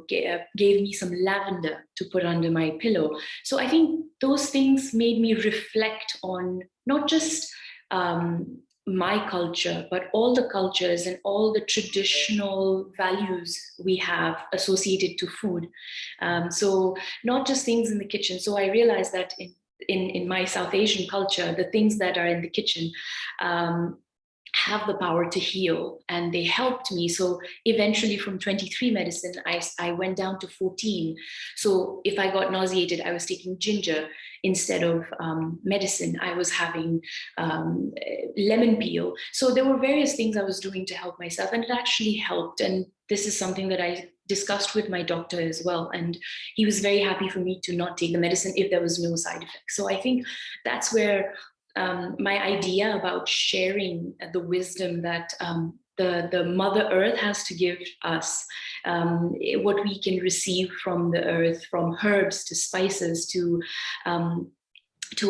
gave me some lavender to put under my pillow. So I think those things made me reflect on not just my culture, but all the cultures and all the traditional values we have associated to food. So not just things in the kitchen. So I realized that in my South Asian culture, the things that are in the kitchen have the power to heal, and they helped me. So eventually from 23 medicine, I went down to 14. So if I got nauseated, I was taking ginger instead of medicine. I was having lemon peel. So there were various things I was doing to help myself, and it actually helped. And this is something that I discussed with my doctor as well. And he was very happy for me to not take the medicine if there was no side effects. So I think that's where my idea about sharing the wisdom that the Mother Earth has to give us, what we can receive from the earth, from herbs to spices to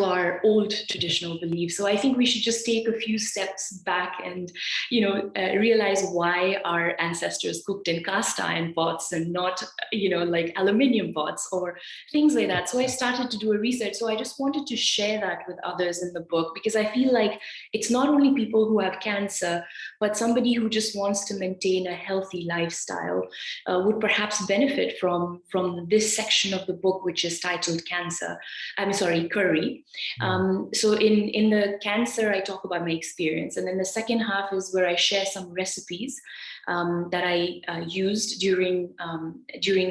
our old traditional beliefs. So I think we should just take a few steps back and, realize why our ancestors cooked in cast iron pots and not, like aluminium pots or things like that. So I started to do a research. So I just wanted to share that with others in the book, because I feel like it's not only people who have cancer, but somebody who just wants to maintain a healthy lifestyle would perhaps benefit from this section of the book, which is titled Curry. So in the cancer, I talk about my experience. And then the second half is where I share some recipes that I used during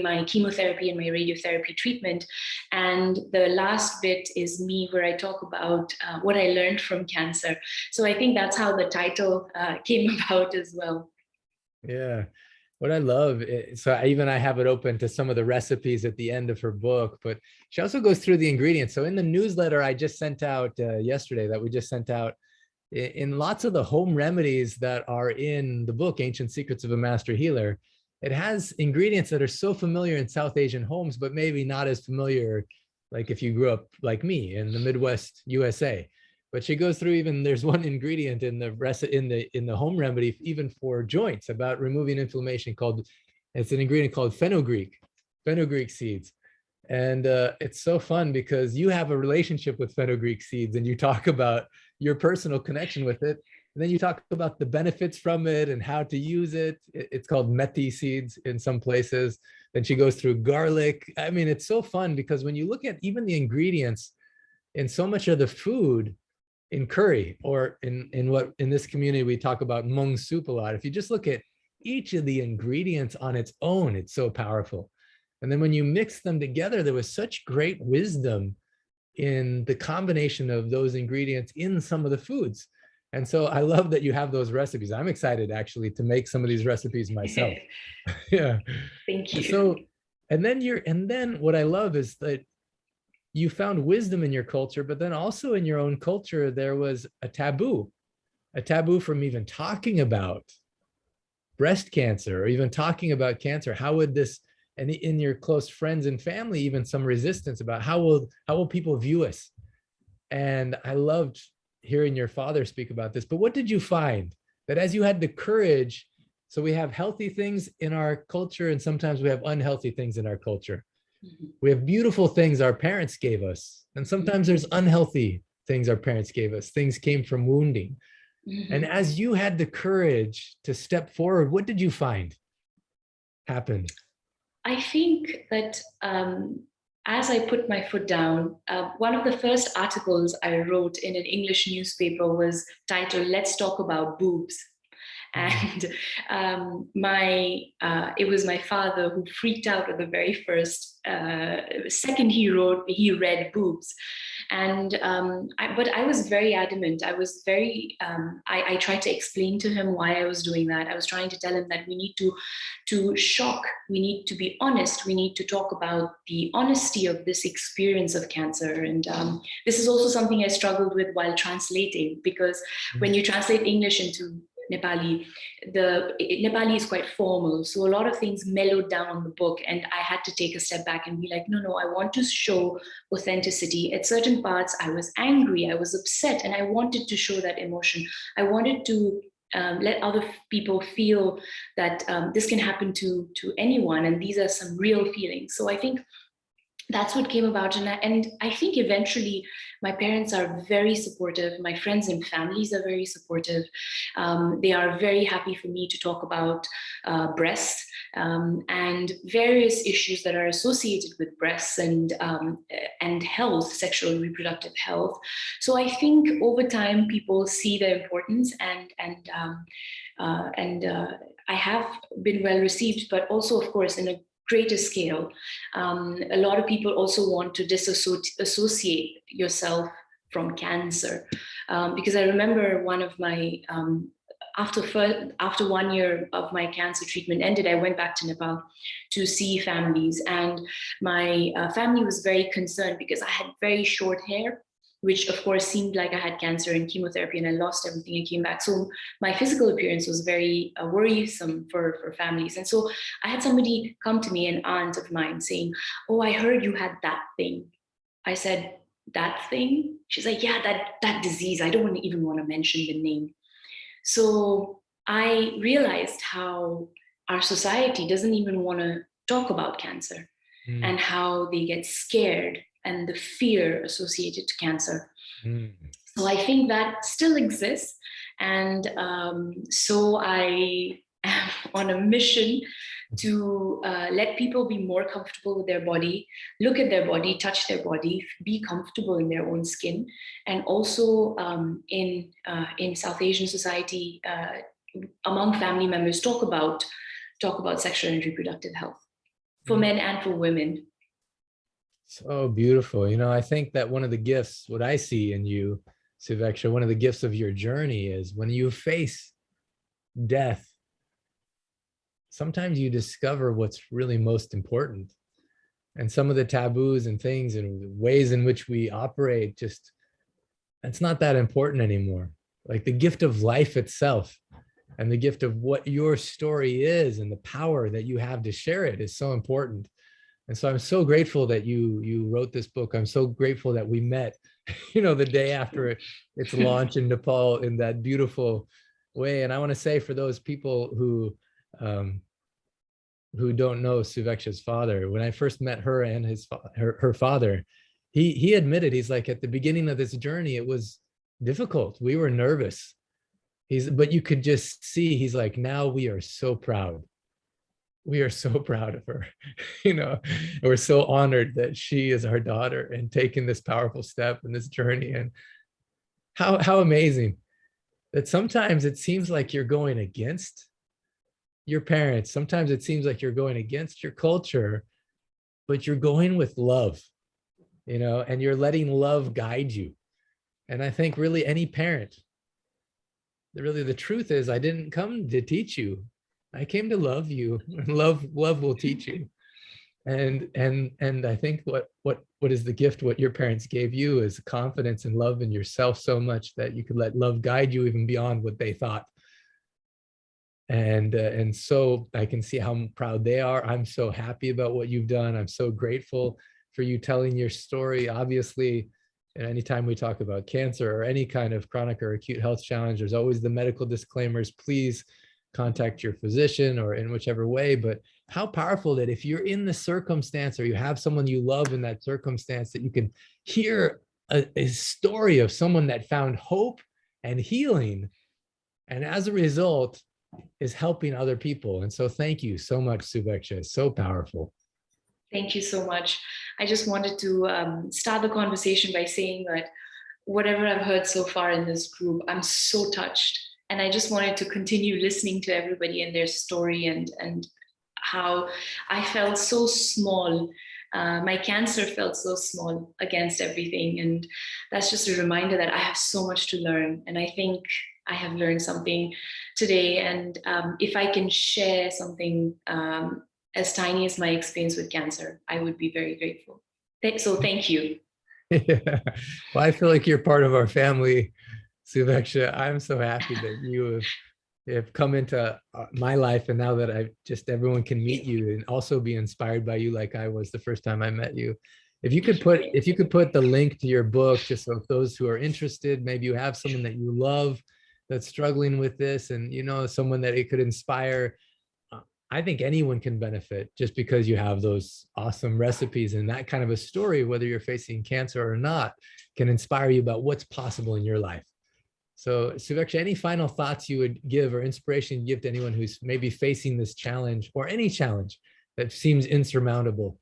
my chemotherapy and my radiotherapy treatment. And the last bit is me, where I talk about what I learned from cancer. So I think that's how the title came about as well. Yeah. What I love, so I have it open to some of the recipes at the end of her book, but she also goes through the ingredients. So in the newsletter I just sent out yesterday, that we just sent out, in lots of the home remedies that are in the book, Ancient Secrets of a Master Healer, it has ingredients that are so familiar in South Asian homes, but maybe not as familiar, like if you grew up like me in the Midwest USA. But she goes through, even there's one ingredient in the rest in the home remedy, even for joints, about removing inflammation, called, it's an ingredient called fenugreek seeds. And it's so fun because you have a relationship with fenugreek seeds and you talk about your personal connection with it. And then you talk about the benefits from it and how to use it. It's called methi seeds in some places. Then she goes through garlic. I mean, it's so fun because when you look at even the ingredients in so much of the food, in curry, or in what in this community we talk about mung soup a lot, if you just look at each of the ingredients on its own, it's so powerful. And then when you mix them together, there was such great wisdom in the combination of those ingredients in some of the foods. And so I love that you have those recipes. I'm excited actually to make some of these recipes myself. Yeah. Thank you. So, and then what I love is that you found wisdom in your culture, but then also in your own culture, there was a taboo from even talking about breast cancer or even talking about cancer. How would this, and in your close friends and family, even some resistance about how will people view us? And I loved hearing your father speak about this, but what did you find that as you had the courage, so we have healthy things in our culture and sometimes we have unhealthy things in our culture. We have beautiful things our parents gave us, and sometimes there's unhealthy things our parents gave us. Things came from wounding. And as you had the courage to step forward, what did you find happened? I think that as I put my foot down, one of the first articles I wrote in an English newspaper was titled, "Let's Talk About Boobs." And it was my father who freaked out at the very first second he read boobs. And but I was very adamant. I tried to explain to him why I was doing that. I was trying to tell him that we need to shock, we need to be honest, we need to talk about the honesty of this experience of cancer. And this is also something I struggled with while translating, because when you translate English into Nepali, Nepali is quite formal, so a lot of things mellowed down on the book, and I had to take a step back and be like, no, I want to show authenticity. At certain parts I was angry, I was upset, and I wanted to show that emotion. I wanted to let other people feel that this can happen to anyone, and these are some real feelings. So I think that's what came about. And I think eventually my parents are very supportive. My friends and families are very supportive. They are very happy for me to talk about breasts and various issues that are associated with breasts and health, sexual and reproductive health. So I think over time people see the importance, and I have been well received, but also, of course, in a greater scale. A lot of people also want to disassociate yourself from cancer, because I remember one of my after 1 year of my cancer treatment ended, I went back to Nepal to see families, and my family was very concerned because I had very short hair, which of course seemed like I had cancer and chemotherapy, and I lost everything and came back. So my physical appearance was very worrisome for families. And so I had somebody come to me, an aunt of mine, saying, "Oh, I heard you had that thing." I said, "That thing?" She's like, "Yeah, that disease. I don't even want to mention the name." So I realized how our society doesn't even want to talk about cancer and how they get scared and the fear associated to cancer. So I think that still exists. And so I am on a mission to let people be more comfortable with their body, look at their body, touch their body, be comfortable in their own skin. And also in South Asian society, among family members, talk about sexual and reproductive health for men and for women. So beautiful. You know, I think that one of the gifts, what I see in you, Suveksha, one of the gifts of your journey is when you face death, sometimes you discover what's really most important. And some of the taboos and things and ways in which we operate, just, it's not that important anymore. Like the gift of life itself and the gift of what your story is and the power that you have to share it is so important. And so I'm so grateful that you wrote this book. I'm so grateful that we met, the day after its launch in Nepal in that beautiful way. And I want to say, for those people who don't know Suveksha's father, when I first met her and her father, he admitted, he's like, at the beginning of this journey, it was difficult. We were nervous. But you could just see, he's like, now we are so proud. We are so proud of her, and we're so honored that she is our daughter and taking this powerful step in this journey. And how amazing that sometimes it seems like you're going against your parents. Sometimes it seems like you're going against your culture, but you're going with love, and you're letting love guide you. And I think really any parent, really the truth is, I didn't come to teach you. I came to love you. Love will teach you. And I think what is the gift, what your parents gave you, is confidence and love in yourself so much that you could let love guide you even beyond what they thought. And so I can see how proud they are. I'm so happy about what you've done. I'm so grateful for you telling your story. Obviously, anytime we talk about cancer or any kind of chronic or acute health challenge, there's always the medical disclaimers. Please contact your physician or in whichever way. But how powerful that if you're in the circumstance or you have someone you love in that circumstance, that you can hear a story of someone that found hope and healing, and as a result is helping other people. And so thank you so much, Suveksha. It's so powerful. Thank you so much. I just wanted to start the conversation by saying that whatever I've heard so far in this group, I'm so touched. And I just wanted to continue listening to everybody and their story and how I felt so small. My cancer felt so small against everything. And that's just a reminder that I have so much to learn. And I think I have learned something today. And if I can share something as tiny as my experience with cancer, I would be very grateful. So thank you. Yeah. Well, I feel like you're part of our family, Suveksha. I'm so happy that you have come into my life, and now that everyone can meet you and also be inspired by you like I was the first time I met you. If you could put the link to your book, just so those who are interested, maybe you have someone that you love that's struggling with this, and someone that it could inspire. I think anyone can benefit just because you have those awesome recipes, and that kind of a story, whether you're facing cancer or not, can inspire you about what's possible in your life. So Suveksha, any final thoughts you would give or inspiration you give to anyone who's maybe facing this challenge or any challenge that seems insurmountable?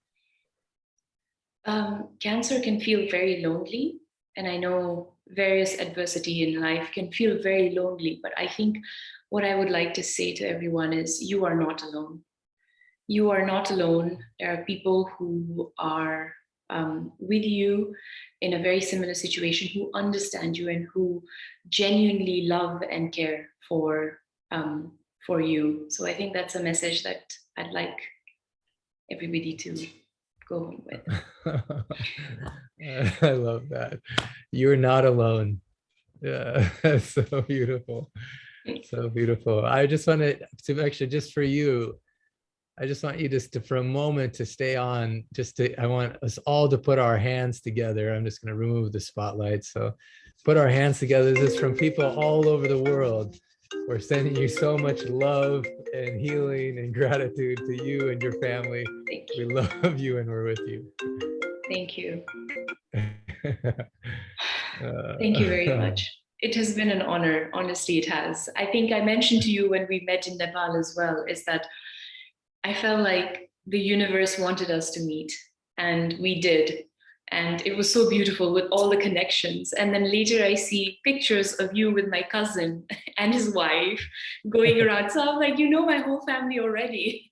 Cancer can feel very lonely. And I know various adversity in life can feel very lonely, but I think what I would like to say to everyone is you are not alone. You are not alone. There are people who are with you in a very similar situation, who understand you and who genuinely love and care for you. So I think that's a message that I'd like everybody to go home with. I love that. You're not alone. Yeah, that's so beautiful. So beautiful. I just want to actually, just for you, I just want you just to, for a moment, to stay on, I want us all to put our hands together. I'm just going to remove the spotlight. So put our hands together. This is from people all over the world. We're sending you so much love and healing and gratitude to you and your family. We love you and we're with you. Thank you. Thank you very much. It has been an honor. Honestly, it has. I think I mentioned to you when we met in Nepal as well, is that I felt like the universe wanted us to meet, and we did. And it was so beautiful with all the connections. And then later I see pictures of you with my cousin and his wife going around. So I'm like, my whole family already.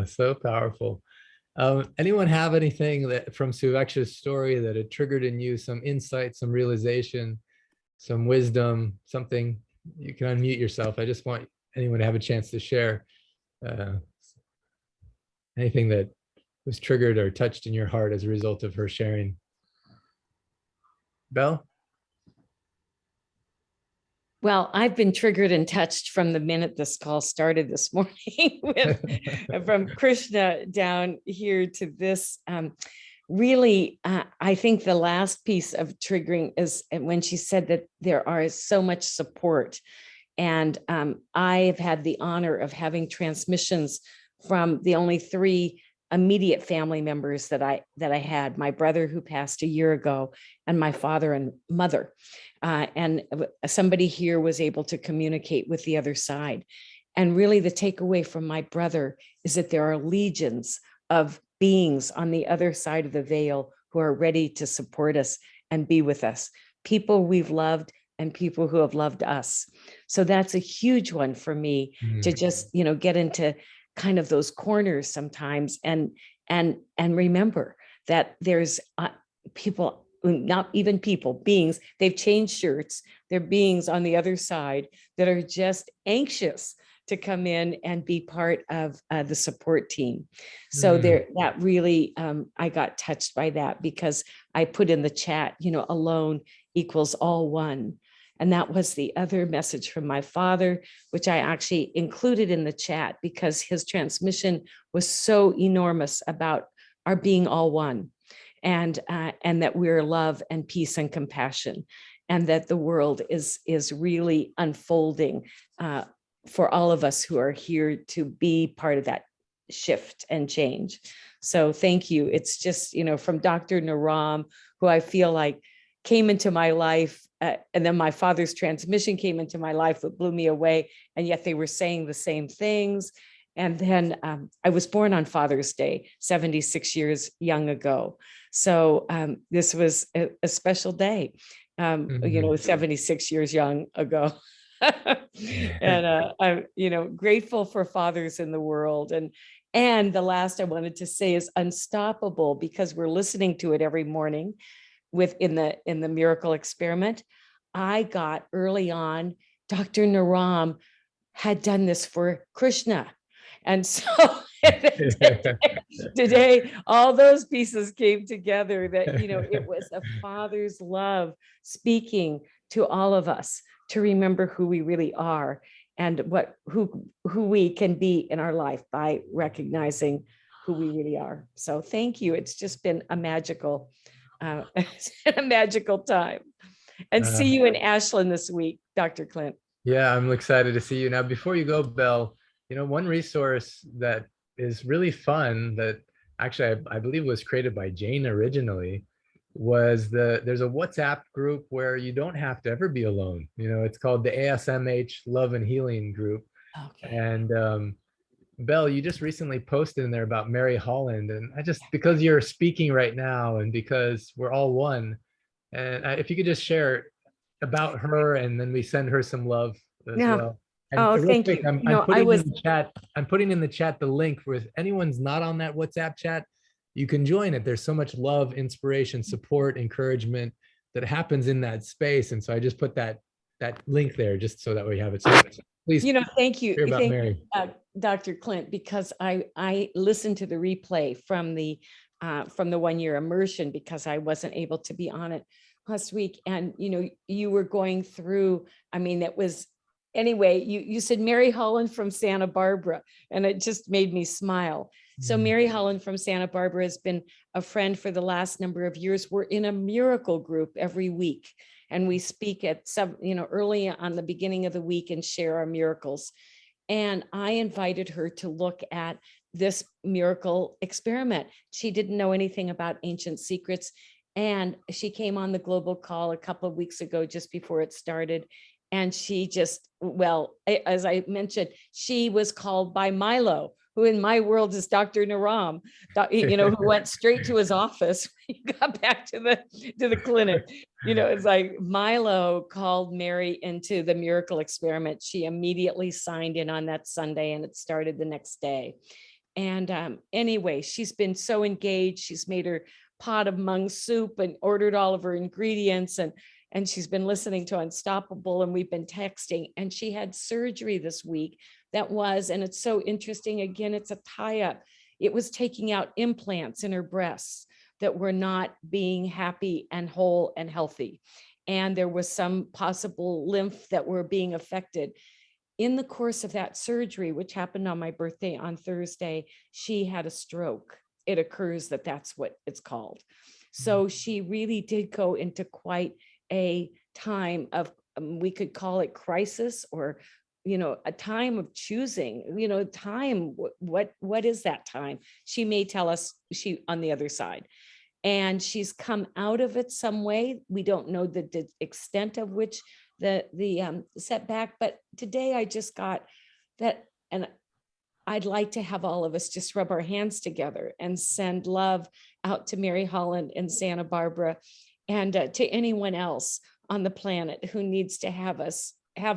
So powerful. Anyone have anything that from Suveksha's story that had triggered in you some insight, some realization some wisdom, something. You can unmute yourself. I just want anyone to have a chance to share anything that was triggered or touched in your heart as a result of her sharing. Belle? Well, I've been triggered and touched from the minute this call started this morning from Krishna down here to this. Really, I think the last piece of triggering is when she said that there are so much support. And I have had the honor of having transmissions from the only 3 immediate family members that I had: my brother who passed a year ago, and my father and mother. And somebody here was able to communicate with the other side. And really the takeaway from my brother is that there are legions of beings on the other side of the veil who are ready to support us and be with us, people we've loved and people who have loved us. So that's a huge one for me to just, get into kind of those corners sometimes and remember that there's people, not even people, beings, they've changed shirts. They're beings on the other side that are just anxious to come in and be part of the support team. So that really, I got touched by that, because I put in the chat, alone equals all one. And that was the other message from my father, which I actually included in the chat because his transmission was so enormous about our being all one, and that we're love and peace and compassion, and that the world is really unfolding for all of us who are here to be part of that shift and change. So thank you. It's just, from Dr. Naram, who I feel like came into my life, and then my father's transmission came into my life that blew me away, and yet they were saying the same things. And then I was born on Father's Day, 76 years young ago. So this was a special day, 76 years young ago. And I'm, grateful for fathers in the world. And the last I wanted to say is unstoppable, because we're listening to it every morning in the miracle experiment. I got early on, Dr. Naram had done this for Krishna. And so today, all those pieces came together that, it was a father's love speaking to all of us to remember who we really are and who we can be in our life by recognizing who we really are. So thank you. It's just been a magical time. And see you in Ashland this week, Dr. Clint. Yeah, I'm excited to see you. Now, before you go, Belle, one resource that is really fun that actually I believe was created by Jane originally was there's a WhatsApp group where you don't have to ever be alone. It's called the ASMH Love and Healing Group. Okay. And Belle, you just recently posted in there about Mary Holland, and because you're speaking right now and because we're all one, and if you could just share about her, and then we send her some love as well. And thank you. I'm putting in the chat the link for if anyone's not on that WhatsApp chat, you can join it. There's so much love, inspiration, support, encouragement that happens in that space. And so I just put that link there just so that we have it. So please. Thank you. Thank you, Dr. Clint, because I listened to the replay from the 1 year immersion because I wasn't able to be on it last week. And, you were going through, it was, anyway, you said Mary Holland from Santa Barbara, and it just made me smile. So Mary Holland from Santa Barbara has been a friend for the last number of years. We're in a miracle group every week, and we speak at some, early on the beginning of the week and share our miracles. And I invited her to look at this miracle experiment. She didn't know anything about ancient secrets. And she came on the global call a couple of weeks ago, just before it started. And she just, as I mentioned, she was called by Milo, who in my world is Dr. Naram, who went straight to his office when he got back to the clinic. It's like Milo called Mary into the miracle experiment. She immediately signed in on that Sunday, and it started the next day. And anyway, she's been so engaged. She's made her pot of mung soup and ordered all of her ingredients. and she's been listening to Unstoppable, and we've been texting, and she had surgery this week and it's so interesting. Again, it's a tie-up. It was taking out implants in her breasts that were not being happy and whole and healthy. And there was some possible lymph that were being affected. In the course of that surgery, which happened on my birthday on Thursday, she had a stroke. It occurs that's what it's called. So she really did go into quite a time of, we could call it crisis, or, a time of choosing, time, what is that time? She may tell us she on the other side. And she's come out of it some way. We don't know the extent of which the setback, but today I just got that, and I'd like to have all of us just rub our hands together and send love out to Mary Holland and Santa Barbara, and to anyone else on the planet who needs to have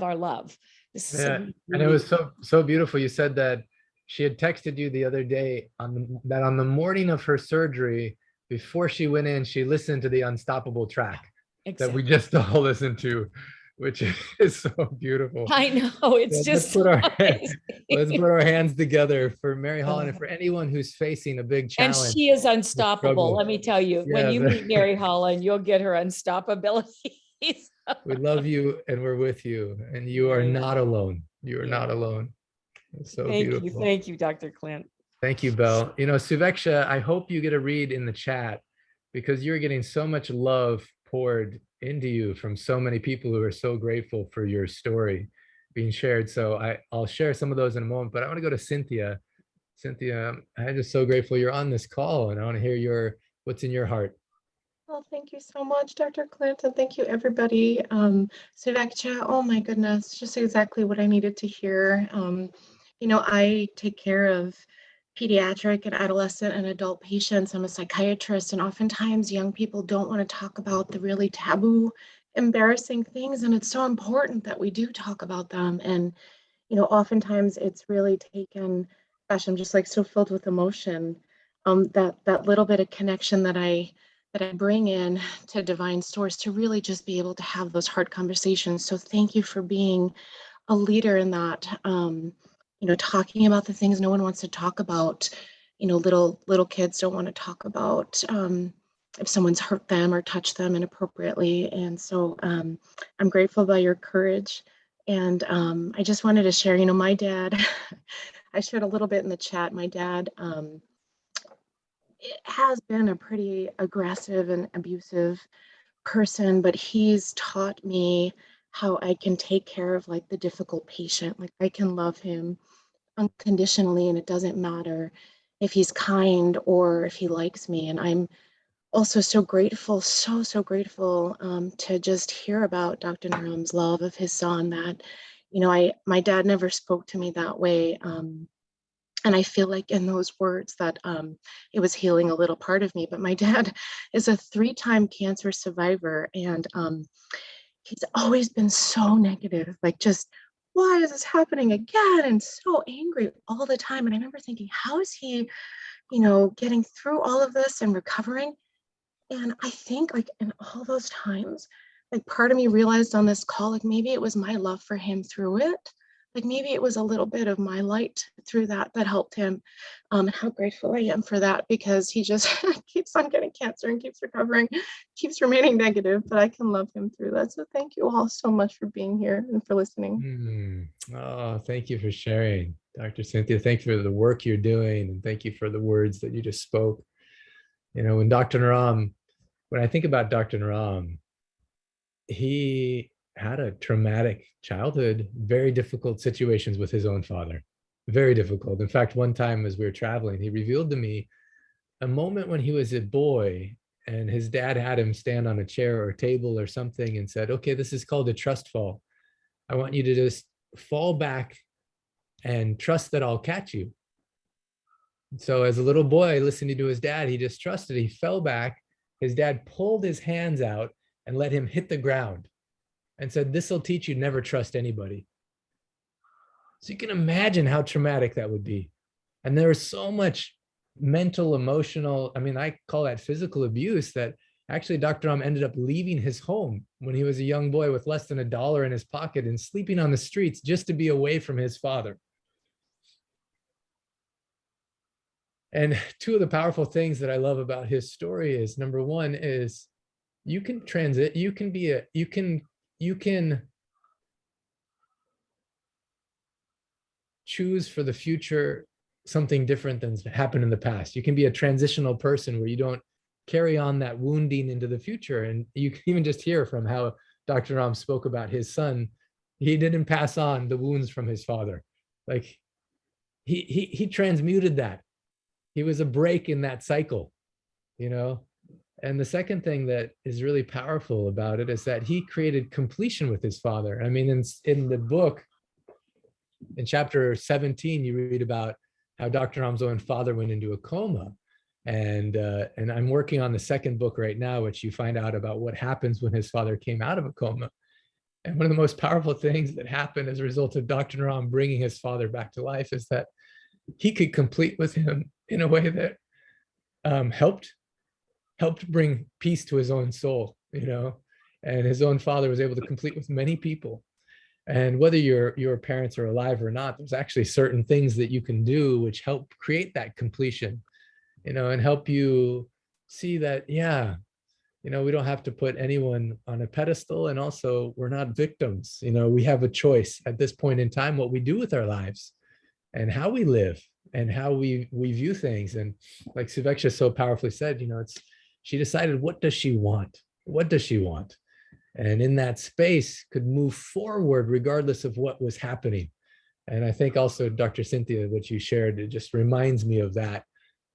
our love. This is Yeah, and it was so beautiful. You said that she had texted you the other day that on the morning of her surgery, before she went in, she listened to the Unstoppable track that we just all listened to, which is so beautiful. I know, it's let's put our hands together for Mary Holland and for anyone who's facing a big And challenge. she is unstoppable. Let me tell you, when you Yeah, meet Mary Holland, you'll get her unstoppability. we love you and we're with you, and you are not alone. You are not alone. It's so beautiful. Thank you, Dr. Clint. Thank you, Belle. Suveksha, I hope you get a read in the chat, because you're getting so much love poured into you from so many people who are so grateful for your story being shared. So I'll share some of those in a moment, but I want to go to Cynthia. Cynthia, I'm just so grateful you're on this call, and I want to hear what's in your heart. Well, thank you so much, Dr. Clint, and thank you, everybody. Suveksha, oh my goodness, just exactly what I needed to hear. I take care of pediatric and adolescent and adult patients. I'm a psychiatrist, and oftentimes young people don't want to talk about the really taboo, embarrassing things, and it's so important that we do talk about them. And oftentimes it's really taken, gosh, I'm just like so filled with emotion. That little bit of connection that I bring in to Divine Source to really just be able to have those hard conversations. So thank you for being a leader in that. Talking about the things no one wants to talk about. Little kids don't want to talk about if someone's hurt them or touched them inappropriately. And so I'm grateful about your courage. And I just wanted to share, my dad, I shared a little bit in the chat. My dad has been a pretty aggressive and abusive person, but he's taught me how I can take care of like the difficult patient. Like I can love him unconditionally, and it doesn't matter if he's kind or if he likes me. And I'm also so grateful, so grateful to just hear about Dr. Naram's love of his son, that, my dad never spoke to me that way. And I feel like in those words that it was healing a little part of me. But my dad is a 3-time cancer survivor, and he's always been so negative, like just, why is this happening again? And so angry all the time. And I remember thinking, how is he, getting through all of this and recovering? And I think like in all those times, like part of me realized on this call, like maybe it was my love for him through it. Like maybe it was a little bit of my light through that helped him. How grateful I am for that, because he just keeps on getting cancer and keeps recovering, keeps remaining negative, but I can love him through that. So thank you all so much for being here and for listening. Oh, thank you for sharing, Dr. Cynthia. Thank you for the work you're doing, and thank you for the words that you just spoke. When I think about Dr. Naram, he had a traumatic childhood, very difficult situations with his own father, very difficult. In fact, one time as we were traveling, he revealed to me a moment when he was a boy and his dad had him stand on a chair or a table or something and said, okay, this is called a trust fall. I want you to just fall back and trust that I'll catch you. So as a little boy listening to his dad, he just trusted. He fell back. His dad pulled his hands out and let him hit the ground and said, this will teach you never trust anybody. So you can imagine how traumatic that would be. And there was so much mental, emotional, I call that physical abuse, that Actually, Dr. Ram ended up leaving his home when he was a young boy with less than $1 in his pocket and sleeping on the streets just to be away from his father. And two of the powerful things that I love about his story is, number one is you can transit, you can choose for the future something different than happened in the past. You can be a transitional person where you don't carry on that wounding into the future. And you can even just hear from how Dr. Ram spoke about his son. He didn't pass on the wounds from his father. Like he transmuted that. He was a break in that cycle, you know? And the second thing that is really powerful about it is that he created completion with his father. I mean, in the book, in chapter 17, you read about how Dr. Ram's own father went into a coma. And I'm working on the second book right now, which you find out about what happens when his father came out of a coma. And one of the most powerful things that happened as a result of Dr. Ram bringing his father back to life is that he could complete with him in a way that helped bring peace to his own soul, you know, and his own father was able to complete with many people. And whether your parents are alive or not, there's actually certain things that you can do which help create that completion, you know, and help you see that, yeah, you know, we don't have to put anyone on a pedestal. And also we're not victims. You know, we have a choice at this point in time, what we do with our lives and how we live and how we view things. And like Suveksha so powerfully said, you know, she decided, what does she want? What does she want? And in that space could move forward regardless of what was happening. And I think also, Dr. Cynthia, what you shared, it just reminds me of that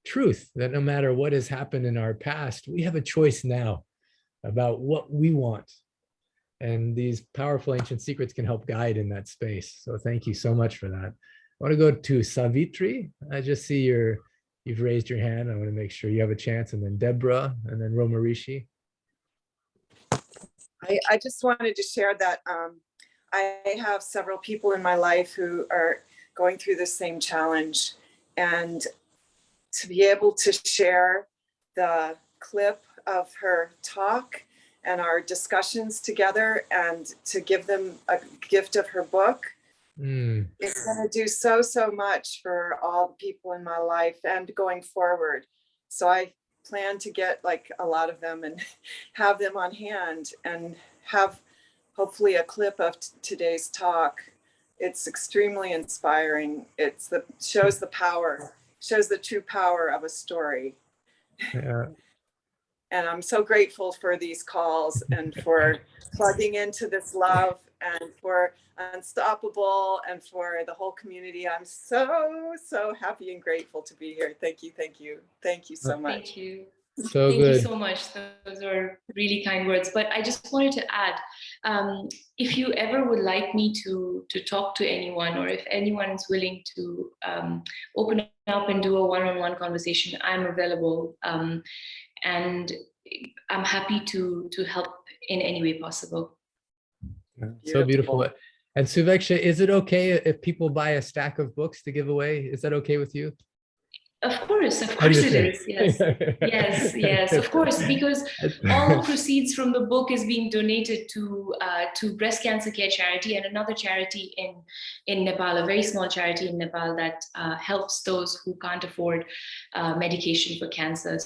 truth, that no matter what has happened in our past, we have a choice now about what we want. And these powerful ancient secrets can help guide in that space. So thank you so much for that. I want to go to Savitri. I just see you've raised your hand. I want to make sure you have a chance. And then Deborah, and then Romarishi. I just wanted to share that I have several people in my life who are going through the same challenge, and to be able to share the clip of her talk and our discussions together and to give them a gift of her book, it's going to do so much for all the people in my life and going forward. So I plan to get like a lot of them and have them on hand and have hopefully a clip of today's talk. It's extremely inspiring. Shows the true power of a story. Yeah. And I'm so grateful for these calls and for plugging into this love and for Unstoppable and for the whole community. I'm so happy and grateful to be here. Thank you so much. Thank you. So Thank good. you so much. Those are really kind words. But I just wanted to add, if you ever would like me to talk to anyone, or if anyone is willing to open up and do a one-on-one conversation, I'm available. And I'm happy to help in any way possible. So beautiful. And Suveksha, is it okay if people buy a stack of books to give away? Is that okay with you? Of course it is. Yes, of course, because all the proceeds from the book is being donated to breast cancer care charity and another charity in Nepal, a very small charity in Nepal that helps those who can't afford medication for cancer.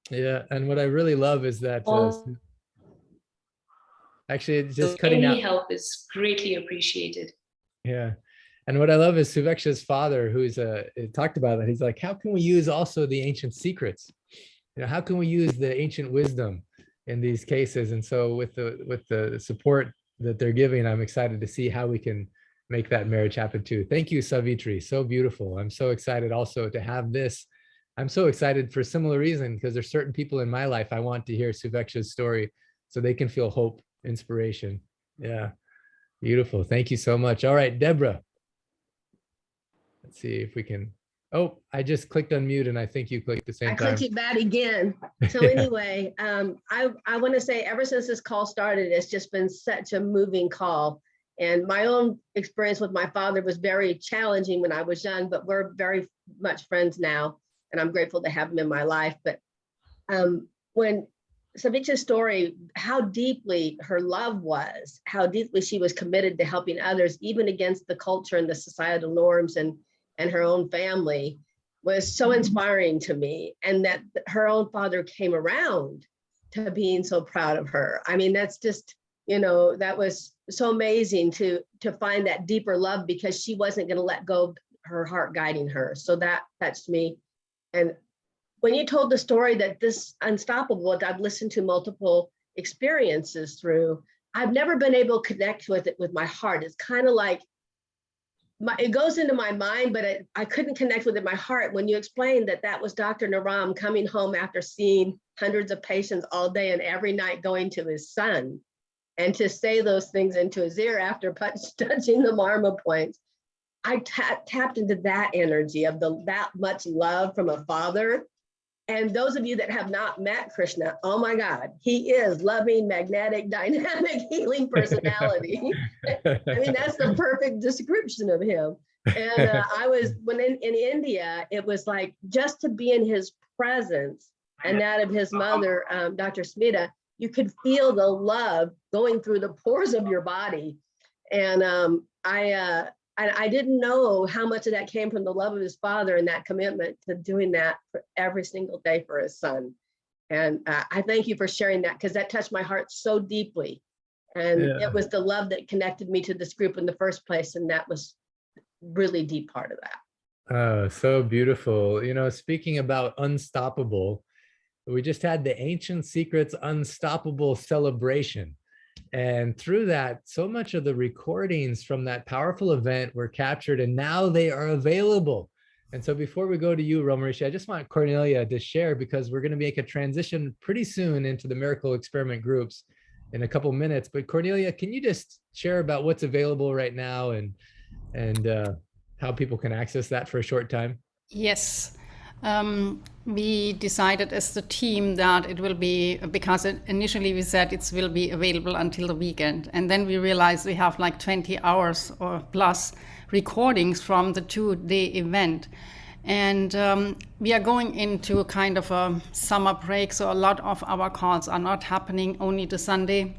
Yeah, and what I really love is that actually it's just cutting any out. help is greatly appreciated. Yeah. And what I love is Suveksha's father, who's talked about that. He's like, how can we use also the ancient secrets? You know, how can we use the ancient wisdom in these cases? And so with the support that they're giving, I'm excited to see how we can make that marriage happen too. Thank you, Savitri. So beautiful. I'm so excited also to have this. I'm so excited for a similar reason, because there's certain people in my life I want to hear Suveksha's story so they can feel hope, inspiration. Yeah, beautiful. Thank you so much. All right, Deborah. Let's see if we can. Oh, I just clicked unmute and I think you clicked the same time. I clicked it back again. So anyway, I want to say ever since this call started, it's just been such a moving call. And my own experience with my father was very challenging when I was young, but we're very much friends now. And I'm grateful to have him in my life. But when Suveksha's story, how deeply her love was, how deeply she was committed to helping others, even against the culture and the societal norms and her own family, was so inspiring to me. And that her own father came around to being so proud of her. I mean, that's just, you know, that was so amazing to find that deeper love, because she wasn't going to let go of her heart guiding her. So that touched me. And when you told the story that this Unstoppable, that I've listened to multiple experiences through, I've never been able to connect with it with my heart. It's kind of like, it goes into my mind, but I couldn't connect with it in my heart. When you explained that that was Dr. Naram coming home after seeing hundreds of patients all day and every night, going to his son, and to say those things into his ear after touching the marma points, I tapped into that energy of that much love from a father. And those of you that have not met Krishna, oh my God, he is loving, magnetic, dynamic, healing personality. I mean, that's the perfect description of him. And I was, when in India, it was like just to be in his presence and that of his mother, Dr. Smita, you could feel the love going through the pores of your body. And I didn't know how much of that came from the love of his father and that commitment to doing that for every single day for his son. And I thank you for sharing that, because that touched my heart so deeply. And it was the love that connected me to this group in the first place. And that was really deep part of that. Oh, so beautiful. You know, speaking about unstoppable, we just had the Ancient Secrets Unstoppable celebration. And through that, so much of the recordings from that powerful event were captured, and now they are available. And so before we go to you, Romarishi, I just want Cornelia to share, because we're going to make a transition pretty soon into the Miracle Experiment groups in a couple minutes. But Cornelia, can you just share about what's available right now and how people can access that for a short time? Yes. We decided as the team that it will be, because initially we said it will be available until the weekend. And then we realized we have like 20 hours or plus recordings from the 2-day event. And we are going into a kind of a summer break. So a lot of our calls are not happening. Only the Sunday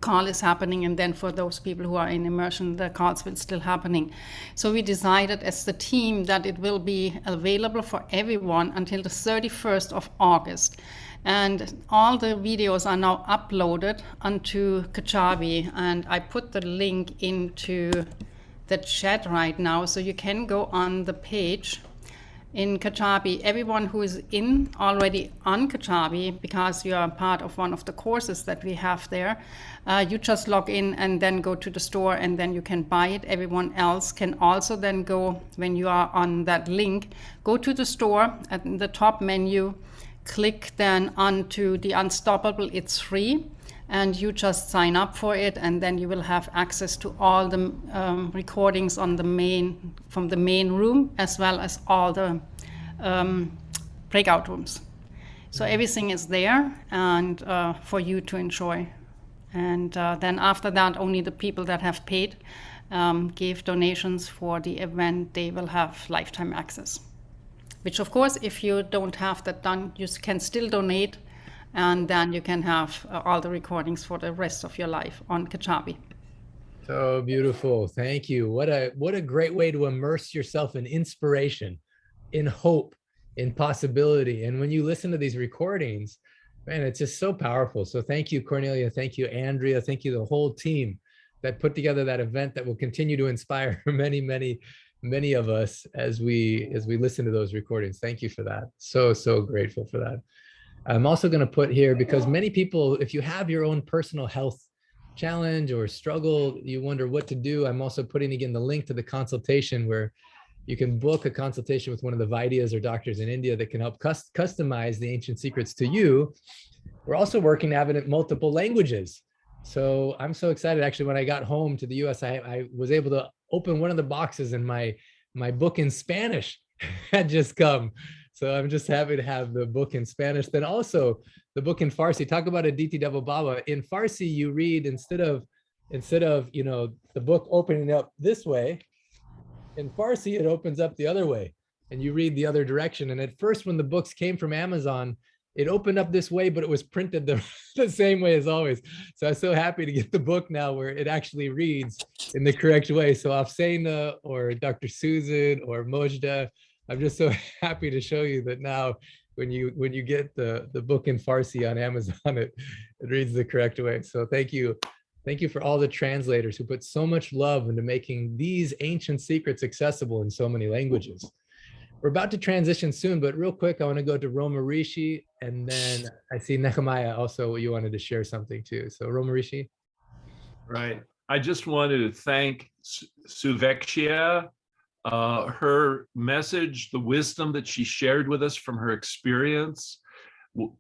call is happening, and then for those people who are in immersion, the calls will still happening. So we decided as the team that it will be available for everyone until the 31st of August. And all the videos are now uploaded onto Kajabi, and I put the link into the chat right now, so you can go on the page in Kajabi. Everyone who is already on Kajabi, because you are part of one of the courses that we have there, you just log in and then go to the store, and then you can buy it. Everyone else can also then go, when you are on that link, go to the store at the top menu, click then onto the Unstoppable. It's free, and you just sign up for it, and then you will have access to all the recordings from the main room, as well as all the breakout rooms. So everything is there, and for you to enjoy. And then after that, only the people that have paid, gave donations for the event, they will have lifetime access. Which of course, if you don't have that done, you can still donate, and then you can have all the recordings for the rest of your life on Kajabi. So beautiful. Thank you. What a great way to immerse yourself in inspiration, in hope, in possibility. And when you listen to these recordings, man, it's just so powerful. So thank you, Cornelia. Thank you, Andrea. Thank you, the whole team that put together that event that will continue to inspire many of us as we listen to those recordings. Thank you for that. So grateful for that. I'm also going to put here, because many people, if you have your own personal health challenge or struggle, you wonder what to do. I'm also putting again the link to the consultation, where you can book a consultation with one of the Vaidyas or doctors in India that can help customize the ancient secrets to you. We're also working to have it in multiple languages. So I'm so excited. Actually, when I got home to the US, I was able to open one of the boxes, and my book in Spanish had just come. So I'm just happy to have the book in Spanish. Then also the book in Farsi. Talk about Atithi, Devo, Bhava. In Farsi, you read instead of the book opening up this way, in Farsi, it opens up the other way, and you read the other direction. And at first, when the books came from Amazon, it opened up this way, but it was printed the same way as always. So I'm so happy to get the book now where it actually reads in the correct way. So Afsena or Dr. Susan or Mojda, I'm just so happy to show you that now when you get the book in Farsi on Amazon, it reads the correct way. So thank you. Thank you for all the translators who put so much love into making these ancient secrets accessible in so many languages. We're about to transition soon, but real quick, I want to go to Roma Rishi, and then I see Nehemiah also, you wanted to share something too. So Roma Rishi. Right. I just wanted to thank Suvekchya, her message, the wisdom that she shared with us from her experience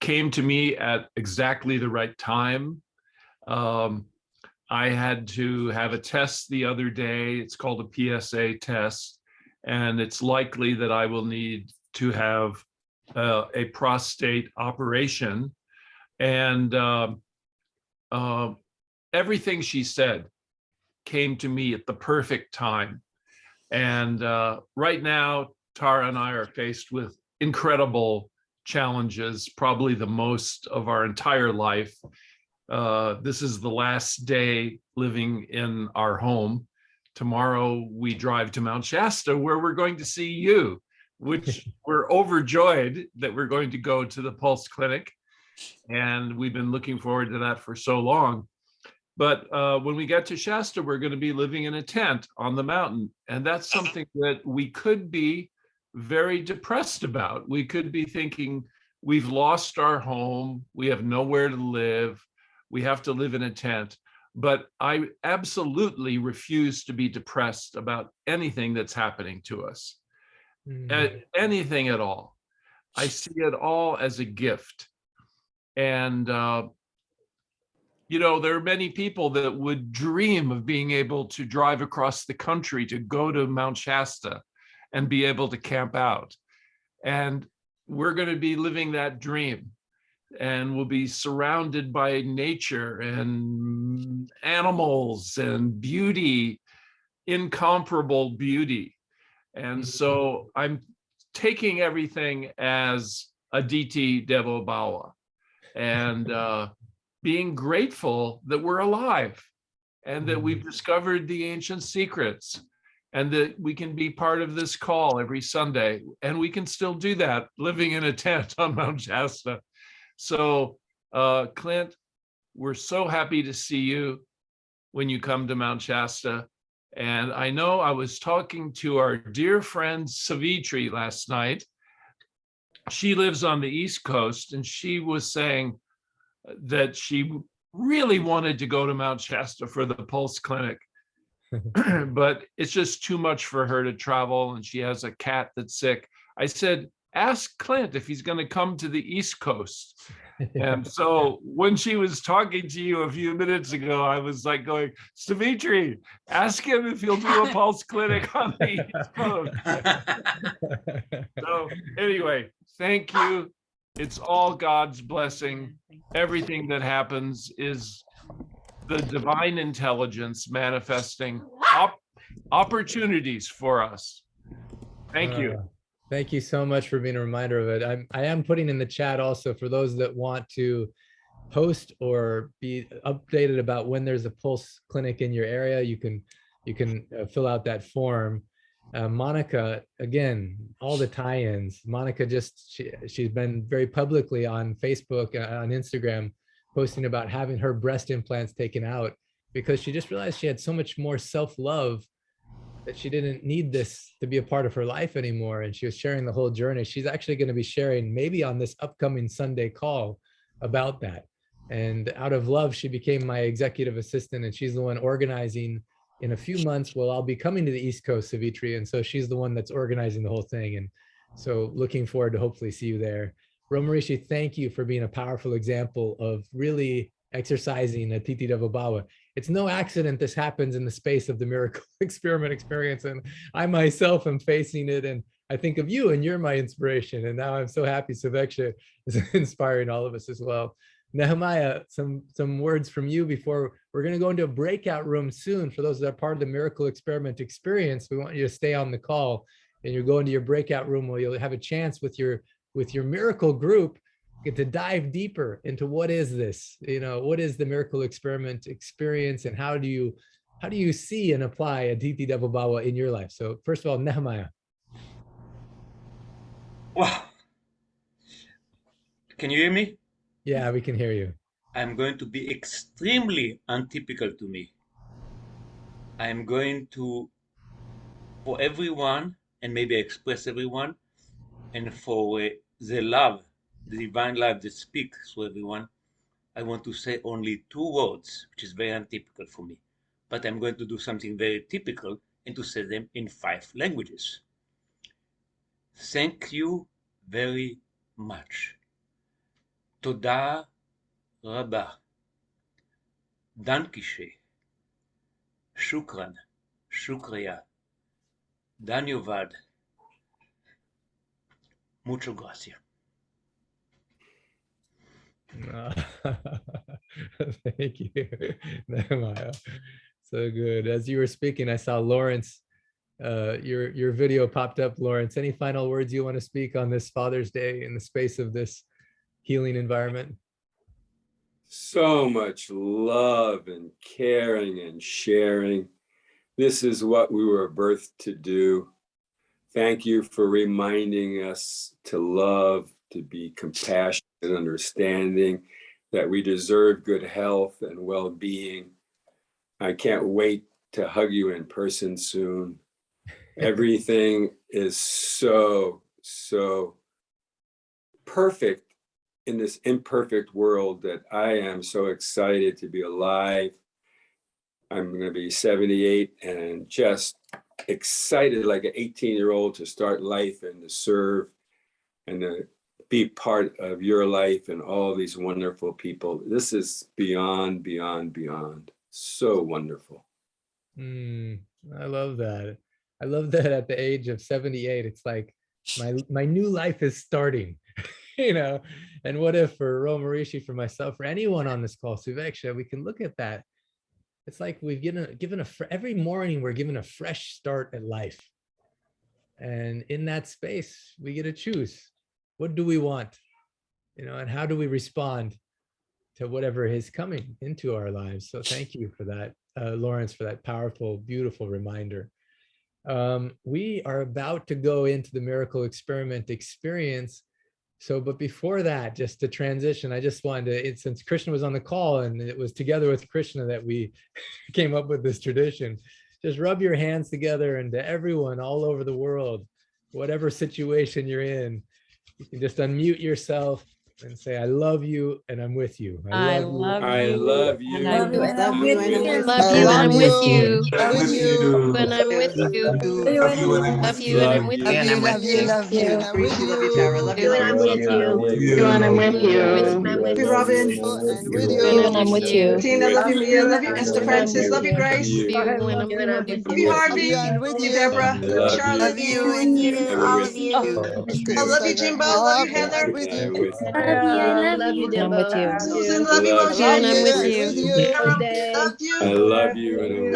came to me at exactly the right time. I had to have a test the other day. It's called a PSA test. And it's likely that I will need to have a prostate operation. And everything she said came to me at the perfect time. And right now, Tara and I are faced with incredible challenges, probably the most of our entire life. This is the last day living in our home. Tomorrow we drive to Mount Shasta, where we're going to see you, which we're overjoyed that we're going to go to the Pulse Clinic. And we've been looking forward to that for so long. But when we get to Shasta, we're going to be living in a tent on the mountain. And that's something that we could be very depressed about. We could be thinking, we've lost our home, we have nowhere to live, we have to live in a tent. But I absolutely refuse to be depressed about anything that's happening to us, anything at all. I see it all as a gift. And, you know, there are many people that would dream of being able to drive across the country to go to Mount Shasta and be able to camp out. And we're going to be living that dream. And we'll be surrounded by nature and animals and beauty, incomparable beauty. And so I'm taking everything as Atithi, Devo, Bhava, and being grateful that we're alive and that we've discovered the ancient secrets and that we can be part of this call every Sunday. And we can still do that living in a tent on Mount Shasta. So, Clint, we're so happy to see you when you come to Mount Shasta. And I know I was talking to our dear friend Savitri last night. She lives on the East Coast, and she was saying that she really wanted to go to Mount Shasta for the Pulse Clinic, but it's just too much for her to travel, and she has a cat that's sick. I said, ask Clint if he's going to come to the East Coast. And so when she was talking to you a few minutes ago, I was like going, Savitri, ask him if he'll do a Pulse Clinic on the East Coast. So anyway, thank you. It's all God's blessing. Everything that happens is the divine intelligence manifesting opportunities for us. Thank you. Thank you so much for being a reminder of it. I am putting in the chat also for those that want to post or be updated about when there's a Pulse Clinic in your area. You can fill out that form. Monica, again, all the tie-ins. Monica she's been very publicly on Facebook, on Instagram, posting about having her breast implants taken out because she just realized she had so much more self-love that she didn't need this to be a part of her life anymore. And she was sharing the whole journey. She's actually going to be sharing maybe on this upcoming Sunday call about that. And out of love, she became my executive assistant, and she's the one organizing in a few months. Well, I'll be coming to the East Coast, Savitri. And so she's the one that's organizing the whole thing. And so looking forward to hopefully see you there. Romarishi, thank you for being a powerful example of really exercising Atithi Devo Bhava. It's no accident this happens in the space of the miracle experiment experience. And I myself am facing it. And I think of you, and you're my inspiration. And now I'm so happy Suveksha is inspiring all of us as well. Nehemiah, some words from you before we're going to go into a breakout room soon. For those that are part of the miracle experiment experience, we want you to stay on the call, and you'll go into your breakout room where you'll have a chance with your miracle group get to dive deeper into what is this, what is the miracle experiment experience, and how do you see and apply Atithi Devo Bhava in your life? So first of all, Nehemiah. Wow. Can you hear me? Yeah, we can hear you. I'm going to be extremely untypical to me. I'm going to, for everyone, and maybe express everyone, and for the love, the divine love that speaks to everyone, I want to say only 2 words, which is very untypical for me. But I'm going to do something very typical and to say them in 5 languages. Thank you very much. Toda rabba. Dankishe. Shukran. Shukriya. Dhanyavad. Mucho gracias. Thank you, Nehemiah. So good. As you were speaking, I saw Lawrence. Your video popped up, Lawrence. Any final words you want to speak on this Father's Day in the space of this healing environment? So much love and caring and sharing. This is what we were birthed to do. Thank you for reminding us to love, to be compassionate and understanding, that we deserve good health and well-being. I can't wait to hug you in person soon. Everything is so perfect in this imperfect world that I am so excited to be alive. I'm going to be 78 and just excited like an 18-year-old to start life and to serve and to be part of your life and all these wonderful people. This is beyond, beyond, beyond. So wonderful. I love that. I love that at the age of 78, it's like my new life is starting, and what if for Roma Rishi, for myself, for anyone on this call, Suveksha, we can look at that. It's like we've given every morning we're given a fresh start at life. And in that space, we get to choose. What do we want? And how do we respond to whatever is coming into our lives? So thank you for that, Lawrence, for that powerful, beautiful reminder. We are about to go into the miracle experiment experience. So, but before that, just to transition, I just wanted to, since Krishna was on the call and it was together with Krishna that we came up with this tradition, just rub your hands together, and to everyone all over the world, whatever situation you're in, you can just unmute yourself and say, I love you and I'm with you. I love you. I love you. And I'm with you. I Love you and I'm with you. I'm with you. And I'm with you. Love you and I'm with you. Love you and I'm with you. Love you. Love you. Love you and I'm with you. You and I'm with you. Love you, Robin. You and I'm with you. Tina, love you, Mia. Love you, Esther Francis. Love you, Grace. Love you and I'm with Love you, Harvey. Love you, Deborah. Love Charlotte. All of you. I love you, Jimbo. Love you, Heather. Love you, I'm with you. Deborah. Susan, love you, You and I'm with Roger. you. Love you. I love you.